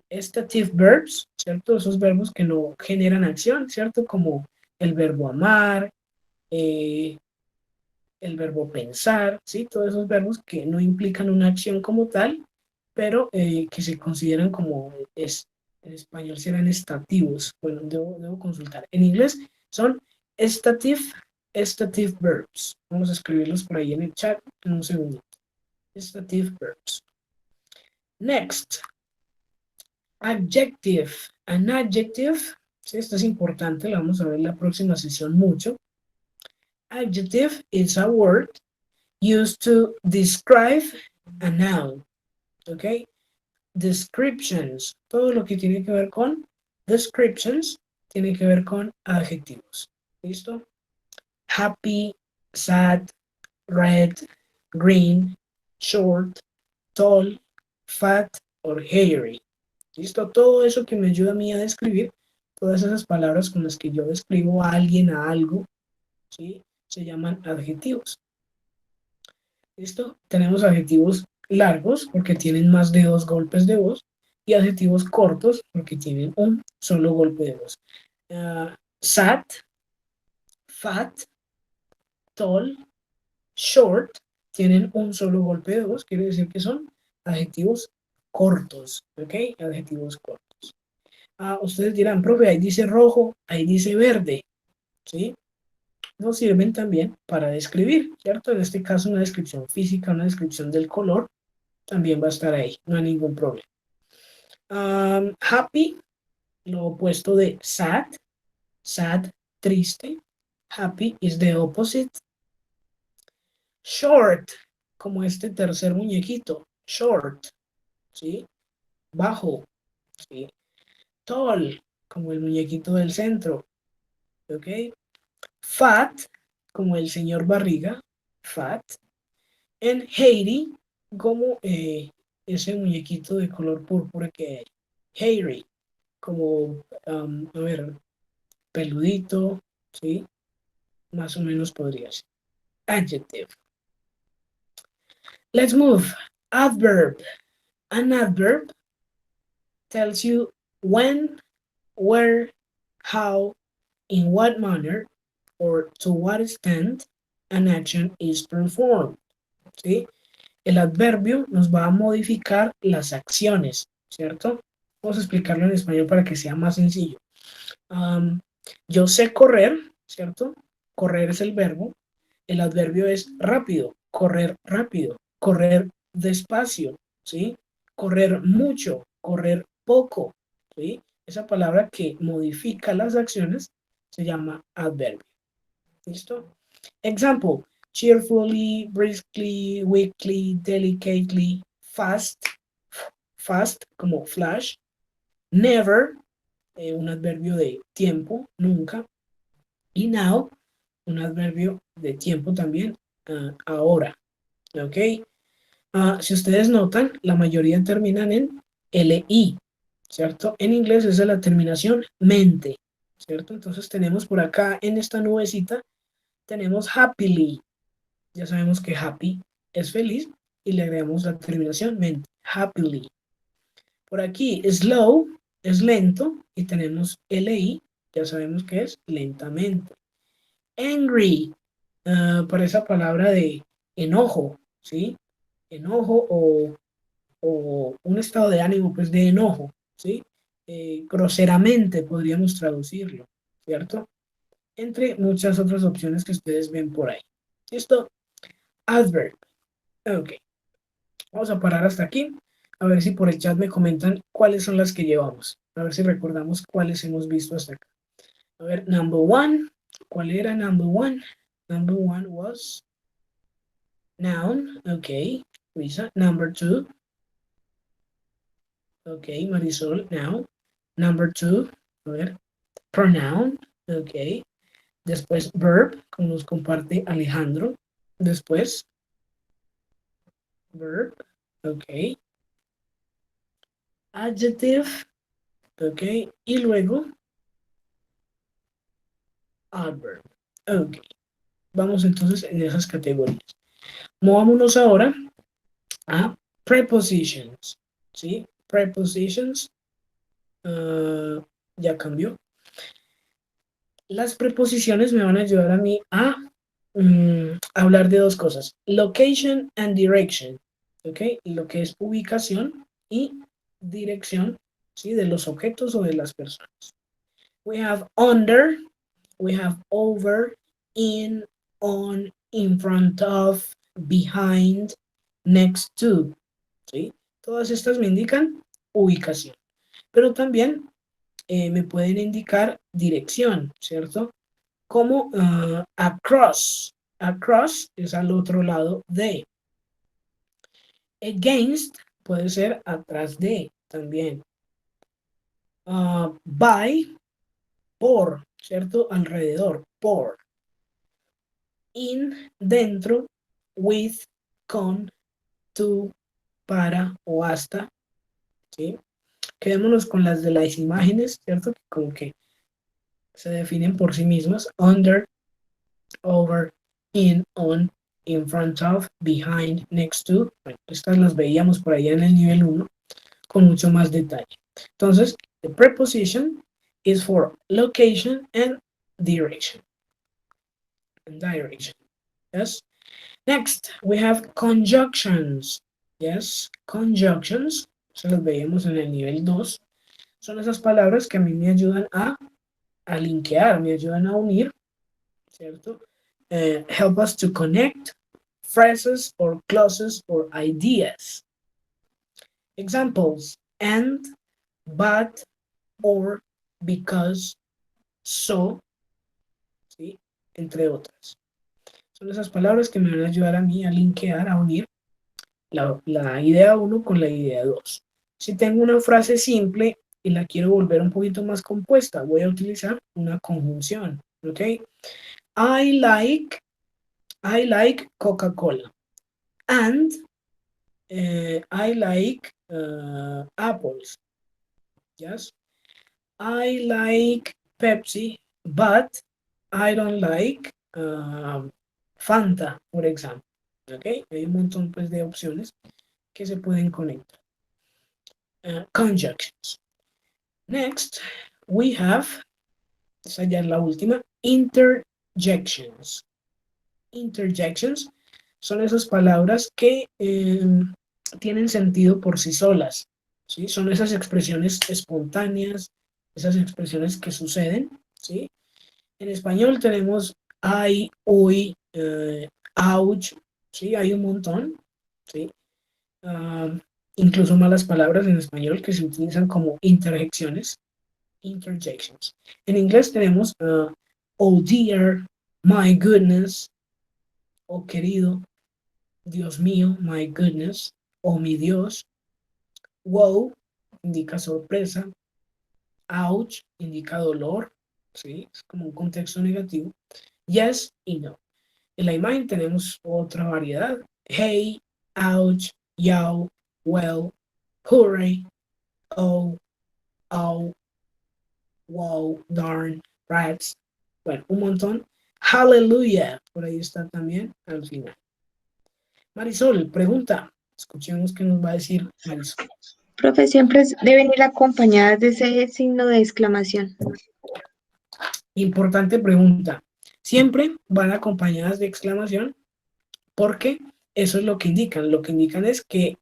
estative verbs, ¿cierto? Esos verbos que no generan acción, ¿cierto? Como el verbo amar, el verbo pensar, ¿sí? Todos esos verbos que no implican una acción como tal, pero que se consideran como, en español serán estativos. Bueno, debo consultar. En inglés son estative verbs. Vamos a escribirlos por ahí en el chat en un segundo. Estative verbs. Next. Adjective. An adjective, ¿sí? Esto es importante, lo vamos a ver en la próxima sesión mucho. Adjective is a word used to describe a noun. ¿Ok? descriptions. Todo lo que tiene que ver con descriptions tiene que ver con adjetivos. ¿Listo? Happy, sad, red, green, short, tall, fat or hairy. ¿Listo? Todo eso que me ayuda a mí a describir, todas esas palabras con las que yo describo a alguien, a algo, ¿sí? Se llaman adjetivos. ¿Listo? Tenemos adjetivos largos porque tienen más de 2 golpes de voz y adjetivos cortos porque tienen un solo golpe de voz. Sad, fat, tall, short tienen un solo golpe de voz, quiere decir que son adjetivos cortos, ¿ok? Adjetivos cortos. Ustedes dirán, profe, ahí dice rojo, ahí dice verde, ¿sí? Nos sirven también para describir, ¿cierto? En este caso una descripción física, una descripción del color, también va a estar ahí, no hay ningún problema. Happy, lo opuesto de sad, sad, triste, happy is the opposite. Short, como este tercer muñequito, short, ¿sí? Bajo, ¿sí? Tall, como el muñequito del centro, ¿ok? Fat, como el señor barriga, fat. And hairy, como ese muñequito de color púrpura que hay. Hairy, como, a ver, peludito, ¿sí? Más o menos podría ser. Adjective. Let's move. Adverb. An adverb tells you when, where, how, in what manner, or to what extent an action is performed. ¿Sí? El adverbio nos va a modificar las acciones, ¿cierto? Vamos a explicarlo en español para que sea más sencillo. Yo sé correr, ¿cierto? Correr es el verbo. El adverbio es rápido, correr despacio, ¿sí? Correr mucho, correr poco, ¿sí? Esa palabra que modifica las acciones se llama adverbio. ¿Listo? Example, cheerfully, briskly, weakly, delicately, fast, fast como flash, never, un adverbio de tiempo, nunca, y now, un adverbio de tiempo también, ahora, ¿ok? Si ustedes notan, la mayoría terminan en LI, ¿cierto? En inglés es la terminación mente, ¿cierto? Entonces tenemos por acá en esta nubecita, tenemos happily, ya sabemos que happy es feliz y le agregamos la terminación mente, happily. Por aquí slow es lento y tenemos LI, ya sabemos que es lentamente. Angry, para esa palabra de enojo, ¿sí? Enojo o un estado de ánimo, pues de enojo, ¿sí? Groseramente podríamos traducirlo, ¿cierto? Entre muchas otras opciones que ustedes ven por ahí. ¿Listo? Adverb. Ok. Vamos a parar hasta aquí. A ver si por el chat me comentan cuáles son las que llevamos. A ver si recordamos cuáles hemos visto hasta acá. A ver, number one. ¿Cuál era number one? Number one was noun. Ok. Luisa. Number two. Ok. Marisol. Noun. Number two. A ver. Pronoun. Ok. Después verb, como nos comparte Alejandro. Después verb. Ok. Adjective. Ok. Y luego adverb. Ok. Vamos entonces en esas categorías. Movámonos ahora a prepositions. ¿Sí? Prepositions. Ya cambió. Las preposiciones me van a ayudar a mí a hablar de dos cosas. Location and direction. ¿Ok? Lo que es ubicación y dirección, ¿sí? De los objetos o de las personas. We have under. We have over, in, on, in front of, behind, next to. ¿Sí? Todas estas me indican ubicación. Pero también me pueden indicar dirección, ¿cierto? Como across. Across es al otro lado de. Against puede ser atrás de también. By, por, ¿cierto? Alrededor, por. In, dentro. With, con, to, para o hasta. ¿Sí? Quedémonos con las de las imágenes, ¿cierto? Como que se definen por sí mismas. Under, over, in, on, in front of, behind, next to. Bueno, estas las veíamos por allá en el nivel 1 con mucho más detalle. Entonces, the preposition is for location and direction. Yes. Next, we have conjunctions. Yes, conjunctions. Se las veíamos en el nivel 2. Son esas palabras que a mí me ayudan a linkear, me ayudan a unir, ¿cierto? Help us to connect phrases or clauses or ideas. Examples: and, but, or, because, so, ¿sí? Entre otras. Son esas palabras que me van a ayudar a mí a linkear, a unir la idea 1 con la idea 2. Si tengo una frase simple y la quiero volver un poquito más compuesta, voy a utilizar una conjunción, ¿ok? I like Coca-Cola. And I like apples. Yes. I like Pepsi, but I don't like Fanta, por ejemplo. ¿Ok? Hay un montón pues, de opciones que se pueden conectar. Conjunctions. Next, we have, esa ya es la última, interjections. Interjections son esas palabras que tienen sentido por sí solas. ¿Sí? Son esas expresiones espontáneas, esas expresiones que suceden. ¿Sí? En español tenemos ay, uy, ouch, ¿sí? Hay un montón, ¿sí? Incluso malas palabras en español que se utilizan como interjecciones. Interjections. En inglés tenemos oh dear, my goodness, oh querido, Dios mío, my goodness, oh mi Dios. Wow indica sorpresa. Ouch indica dolor, ¿sí? Es como un contexto negativo. Yes y no. En la imagen tenemos otra variedad. Hey, ouch, yow, well, hooray, oh, wow, darn, rats. Bueno, un montón. Hallelujah, por ahí está también al final. Marisol, pregunta. Escuchemos qué nos va a decir Marisol. Profe, siempre deben ir acompañadas de ese signo de exclamación. Importante pregunta. Siempre van acompañadas de exclamación porque eso es lo que indican. Lo que indican es que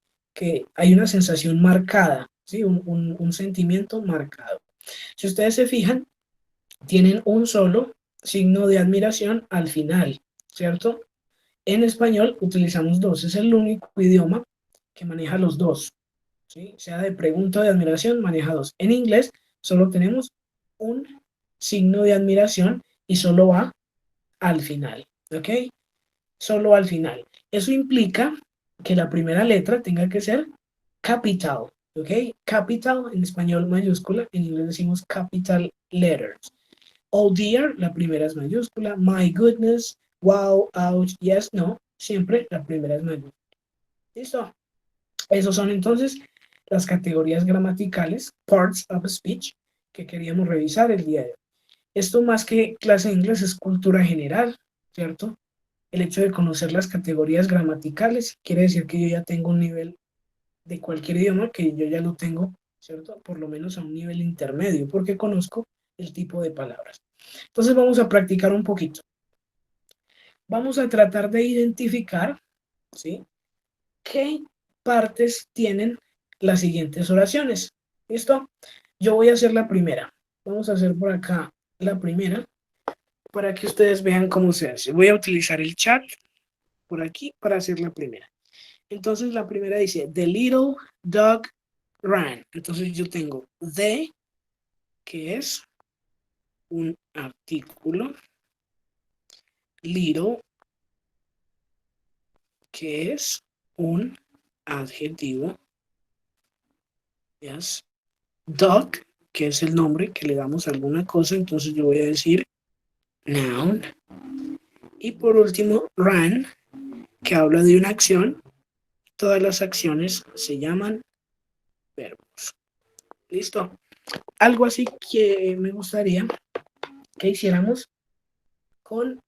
hay una sensación marcada, ¿sí? Un sentimiento marcado. Si ustedes se fijan, tienen un solo signo de admiración al final, ¿cierto? En español utilizamos dos. Es el único idioma que maneja los dos. ¿Sí? Sea de pregunta o de admiración, maneja dos. En inglés solo tenemos un signo de admiración y solo va al final, ¿ok? Solo al final. Eso implica que la primera letra tenga que ser capital, ¿ok? Capital en español mayúscula, en inglés decimos capital letters. Oh dear, la primera es mayúscula. My goodness, wow, ouch, yes, no. Siempre la primera es mayúscula. ¿Listo? Esos son entonces las categorías gramaticales, parts of speech, que queríamos revisar el día de hoy. Esto más que clase de inglés es cultura general, ¿cierto? El hecho de conocer las categorías gramaticales quiere decir que yo ya tengo un nivel de cualquier idioma, que yo ya lo tengo, ¿cierto? Por lo menos a un nivel intermedio, porque conozco el tipo de palabras. Entonces vamos a practicar un poquito. Vamos a tratar de identificar, ¿sí? ¿Qué partes tienen las siguientes oraciones? ¿Listo? Yo voy a hacer la primera. Vamos a hacer por acá la primera para que ustedes vean cómo se hace. Voy a utilizar el chat por aquí para hacer la primera. Entonces la primera dice, the little dog ran. Entonces yo tengo the, que es un artículo, little, que es un adjetivo, Yes. Dog, que es el nombre que le damos a alguna cosa, entonces yo voy a decir noun. Y por último, ran, que habla de una acción. Todas las acciones se llaman verbos. ¿Listo? Algo así que me gustaría que hiciéramos con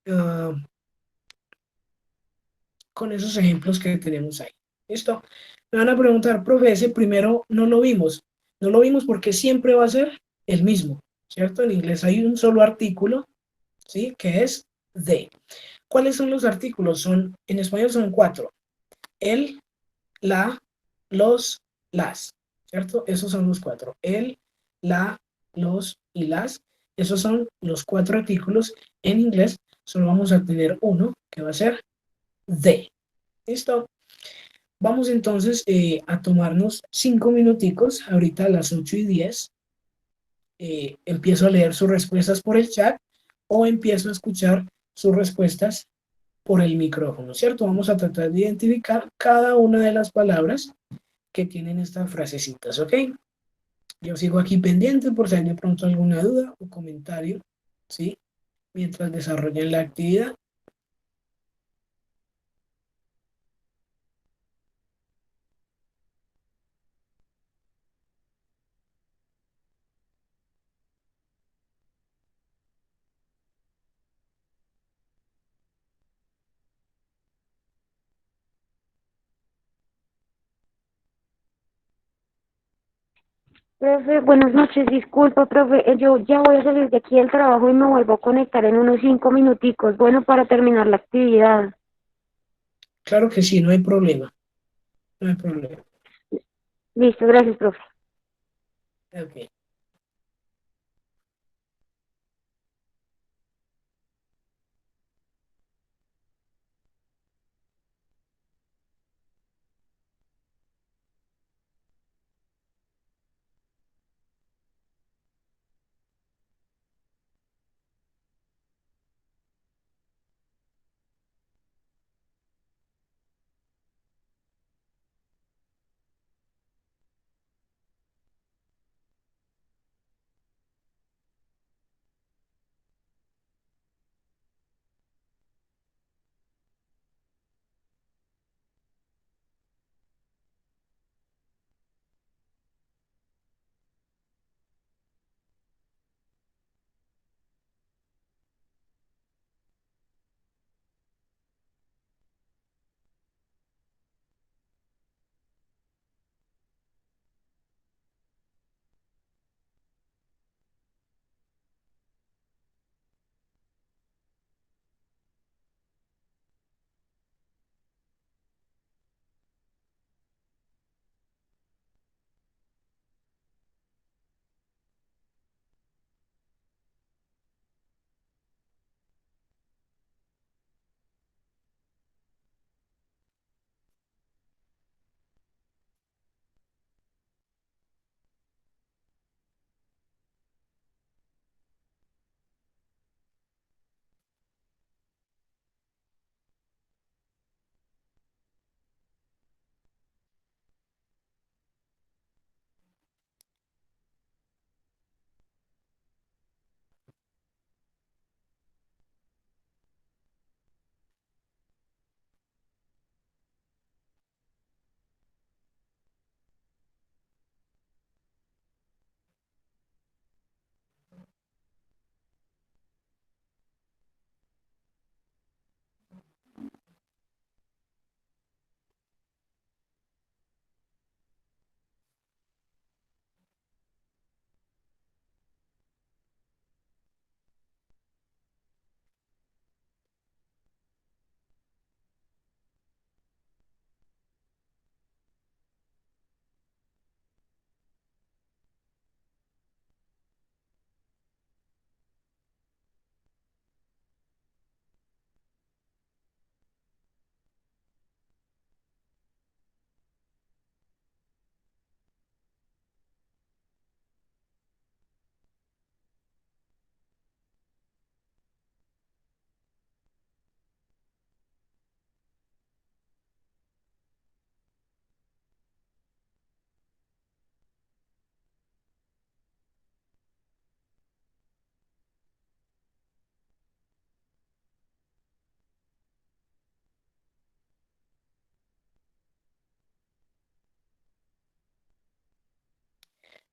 esos ejemplos que tenemos ahí. ¿Listo? Me van a preguntar, profe, ese primero no lo vimos. No lo vimos porque siempre va a ser el mismo, ¿cierto? En inglés hay un solo artículo, ¿sí? Que es de. ¿Cuáles son los artículos? En español son 4. El, la, los, las, ¿cierto? Esos son los 4. El, la, los y las. Esos son los 4 artículos. En inglés solo vamos a tener uno, que va a ser de. ¿Listo? Vamos entonces a tomarnos 5 minuticos, ahorita a las 8:10. Empiezo a leer sus respuestas por el chat o empiezo a escuchar sus respuestas por el micrófono, ¿cierto? Vamos a tratar de identificar cada una de las palabras que tienen estas frasecitas, ¿ok? Yo sigo aquí pendiente por si hay de pronto alguna duda o comentario, ¿sí? Mientras desarrollan la actividad. Profe, buenas noches, disculpa, profe, yo ya voy a salir de aquí del trabajo y me vuelvo a conectar en unos 5 minuticos, bueno, para terminar la actividad. Claro que sí, no hay problema, no hay problema. Listo, gracias, profe. Ok.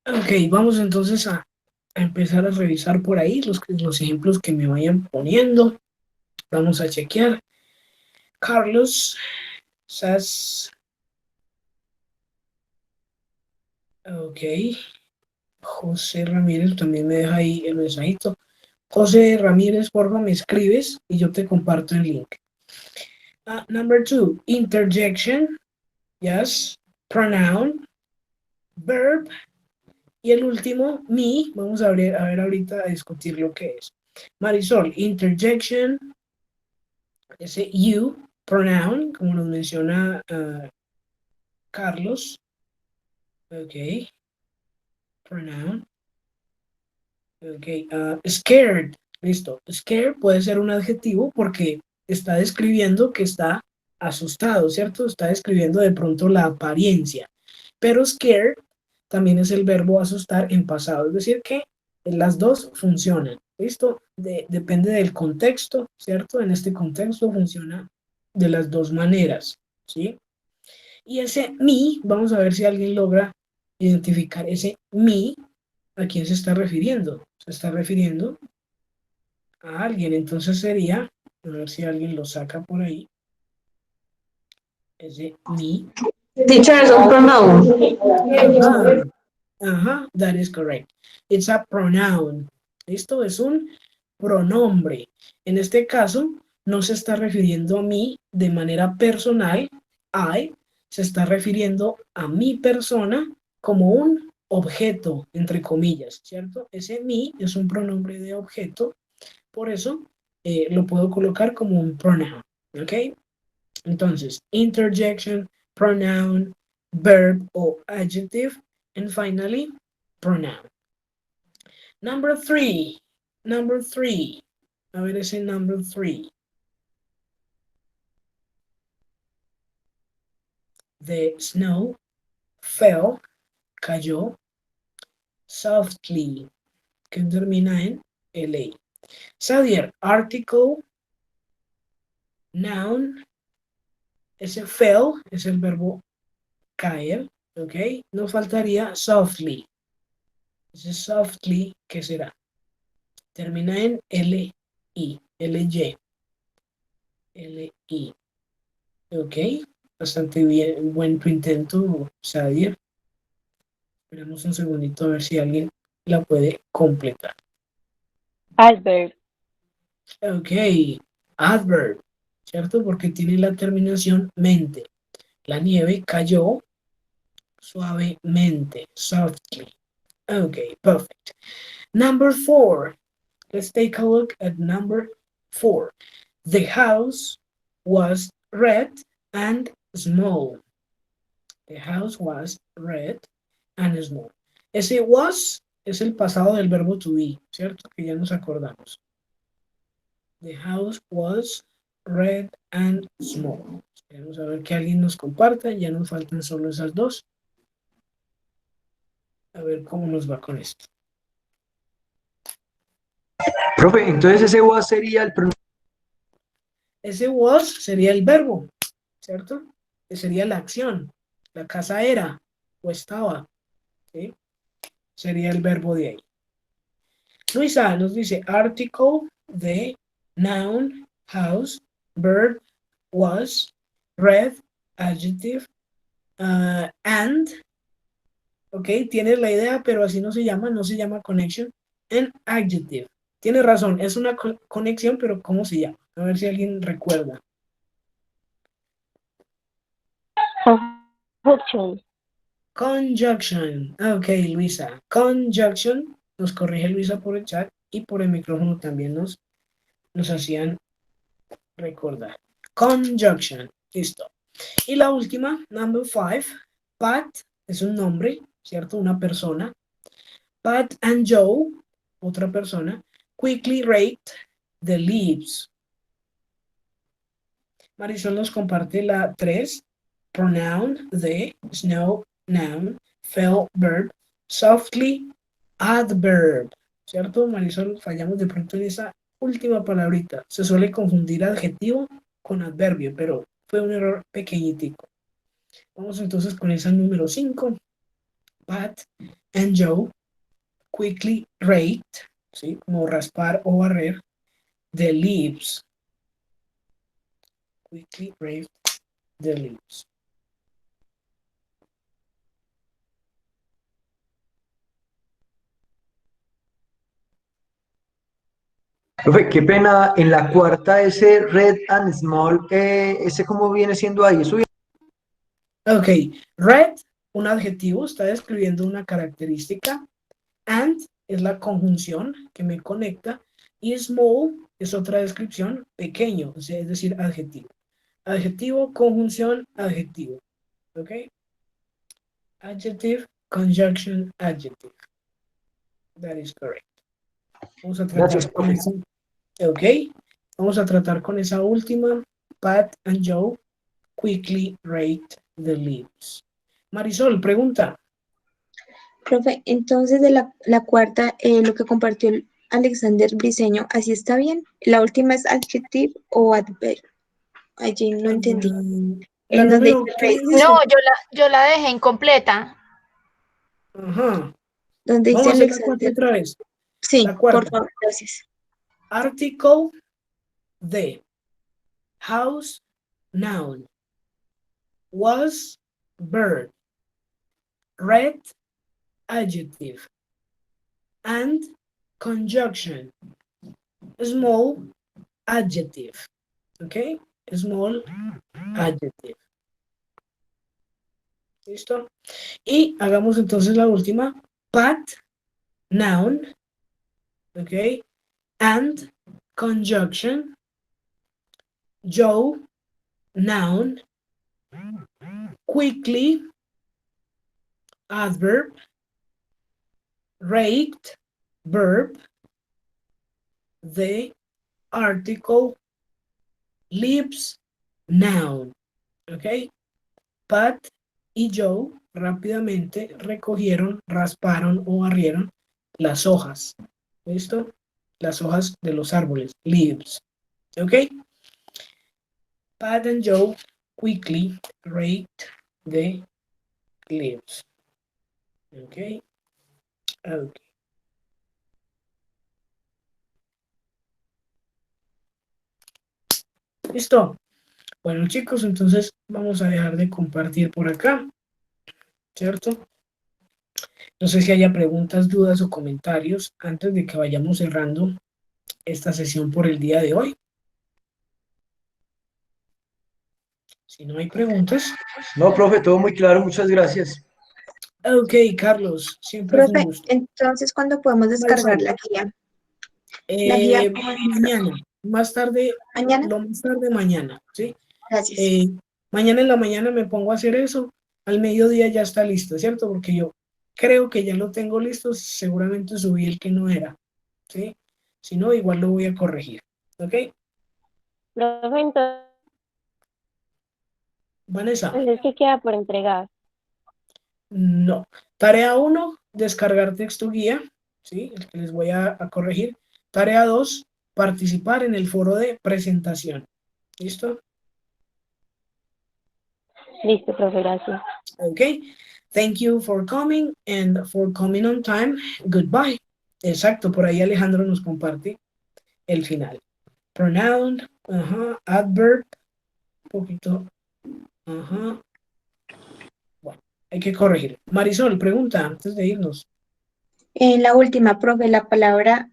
Ok, vamos entonces a empezar a revisar por ahí los ejemplos que me vayan poniendo. Vamos a chequear. Carlos says, ok. José Ramírez también me deja ahí el mensajito. José Ramírez, porfa, me escribes y yo te comparto el link. Number 2, interjection. Yes. Pronoun. Verb. Y el último, me. Vamos a ver ahorita a discutir lo que es. Marisol, interjection. Ese you, pronoun, como nos menciona Carlos. Ok. Pronoun. Ok. Scared. Listo. Scared puede ser un adjetivo porque está describiendo que está asustado, ¿cierto? Está describiendo de pronto la apariencia. Pero scared también es el verbo asustar en pasado. Es decir que las dos funcionan. ¿Listo? Depende del contexto, ¿cierto? En este contexto funciona de las dos maneras, ¿sí? Y ese me, vamos a ver si alguien logra identificar ese me, ¿a quién se está refiriendo? Se está refiriendo a alguien, entonces sería, a ver si alguien lo saca por ahí, ese me. Teacher, es un pronoun. Ajá, that is correct. It's a pronoun. ¿Listo? Es un pronombre. En este caso, no se está refiriendo a mí de manera personal, I, se está refiriendo a mi persona como un objeto, entre comillas, ¿cierto? Ese me es un pronombre de objeto, por eso lo puedo colocar como un pronoun, ¿ok? Entonces, interjection, pronoun, verb o adjective, and finally, pronoun. Number three. A ver ese number 3. The snow fell, cayó, softly, que termina en LA. Sadier, article, noun, ese fell es el verbo caer, ¿ok? Nos faltaría softly. Ese softly, ¿qué será? Termina en L-I, L-Y. L-I. ¿Ok? Bastante bien, buen tu intento, Sadier. Esperamos un segundito a ver si alguien la puede completar. Adverb. Ok, adverb, ¿cierto? Porque tiene la terminación mente. La nieve cayó suavemente, softly. Ok, perfect. Number 4. Let's take a look at number 4. The house was red and small. The house was red and small. Ese was es el pasado del verbo to be, ¿cierto? Que ya nos acordamos. The house was red and small. Vamos a ver que alguien nos comparta. Ya nos faltan solo esas dos. A ver cómo nos va con esto. Profe, entonces ese was sería el pronombre. Ese was sería el verbo, ¿cierto? Sería la acción. La casa era o estaba, ¿sí? Sería el verbo de ahí. Luisa nos dice article de noun, house, verb, was, red, adjective, and, ok, tienes la idea, pero así no se llama connection, and adjective. Tienes razón, es una conexión, pero ¿cómo se llama? A ver si alguien recuerda. Conjunction. Conjunction. Ok, Luisa. Conjunction. Nos corrige Luisa por el chat y por el micrófono también nos hacían recordar. Conjunction. Listo. Y la última, number 5. Pat es un nombre, ¿cierto? Una persona. Pat and Joe, otra persona, quickly raked the leaves. Marisol nos comparte la 3. Pronoun, the, snow, noun, fell, verb, softly, adverb. ¿Cierto, Marisol? Fallamos de pronto en esa última palabrita. Se suele confundir adjetivo con adverbio, pero fue un error pequeñitico. Vamos entonces con esa número 5. Pat and Joe quickly raked, ¿sí? Como raspar o barrer, the leaves. Quickly raked the leaves. Profe, qué pena, en la cuarta ese red and small, ese cómo viene siendo ahí, eso viene. Ok, red, un adjetivo, está describiendo una característica. And es la conjunción que me conecta. Y small es otra descripción, pequeño, o sea, es decir, adjetivo. Adjetivo, conjunción, adjetivo. Ok. Adjective, conjunction, adjective. That is correct. Vamos a tratar Gracias, con profe. esa. Ok. Vamos a tratar con esa última. Pat and Joe quickly raked the leaves. Marisol, pregunta. Profe, entonces de la cuarta, lo que compartió el Alexander Briceño, ¿así está bien? La última es adjective o adverb. Allí no entendí. La En donde número, dice ¿qué rate, dice? No, yo la dejé incompleta. Ajá. donde Vamos dice a hacer la cuarta Alexander. otra vez. Sí, La por cuarta. favor, gracias. Article de. House, noun. Was, verb. Read, adjective. And, conjunction. Small, adjective. ¿Ok? Small, adjective. ¿Listo? Y hagamos entonces la última. Pat, noun. ¿Ok? And, conjunction. Joe, noun. Quickly, adverb. Raked, verb. The article, leaves, noun. ¿Ok? Pat y Joe rápidamente recogieron, rasparon o barrieron las hojas. ¿Listo? Las hojas de los árboles, leaves. ¿Ok? Pat and Joe quickly raked the leaves. ¿Ok? Ok. ¿Listo? Bueno, chicos, entonces vamos a dejar de compartir por acá, ¿cierto? No sé si haya preguntas, dudas o comentarios antes de que vayamos cerrando esta sesión por el día de hoy. Si no hay preguntas. No, profe, todo muy claro, muchas gracias. Ok, Carlos, siempre es un Profe, gusto. entonces, ¿cuándo podemos descargar Marisol, la guía? La guía, ¿cómo es? mañana, más tarde, ¿Mañana? lo más tarde mañana, ¿sí? Gracias. Mañana en la mañana me pongo a hacer eso, al mediodía ya está listo, ¿cierto? Porque yo creo que ya lo tengo listo, seguramente subí el que no era, ¿sí? Si no, igual lo voy a corregir, ¿ok? Profe, entonces, Vanessa, ¿qué queda por entregar? no. Tarea 1, descargar texto guía, ¿sí? El que les voy a corregir. Tarea 2, participar en el foro de presentación. ¿Listo? Listo, profe, gracias. Okay. Thank you for coming and for coming on time. Goodbye. Exacto, por ahí Alejandro nos comparte el final. Pronoun, adverb, un poquito, Bueno, hay que corregir. Marisol, pregunta antes de irnos. La última, profe, la palabra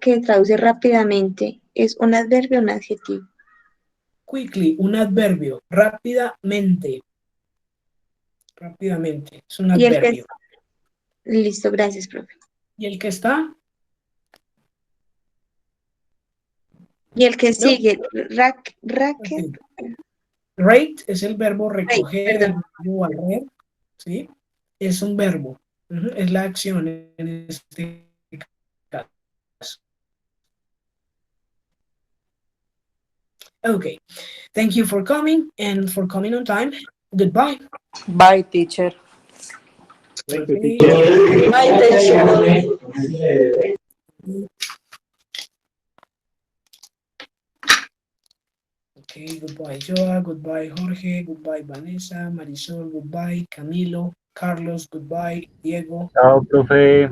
que traduce rápidamente, ¿es un adverbio o un adjetivo? Quickly, un adverbio, rápidamente. Rápidamente, es un Y el que adverbio. listo, gracias, profe. ¿Y el que está? Y el que No. sigue, racket. Okay. Rate es el verbo recoger, el perdón. verbo barrer, ¿sí? Es un verbo, es la acción en este caso. Okay, thank you for coming and for coming on time. Goodbye. Bye, teacher. Thank you, Okay. teacher. Bye, teacher. Okay, goodbye Joa, goodbye Jorge, goodbye Vanessa, Marisol, goodbye Camilo, Carlos, goodbye Diego. Chao, profe.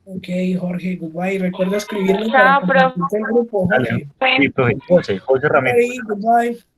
Ok, Jorge, goodbye. Recuerda escribirme para Chao, profe. compartirte el grupo, Dale. Jorge. Sí, profe. José Ramírez. Goodbye, goodbye.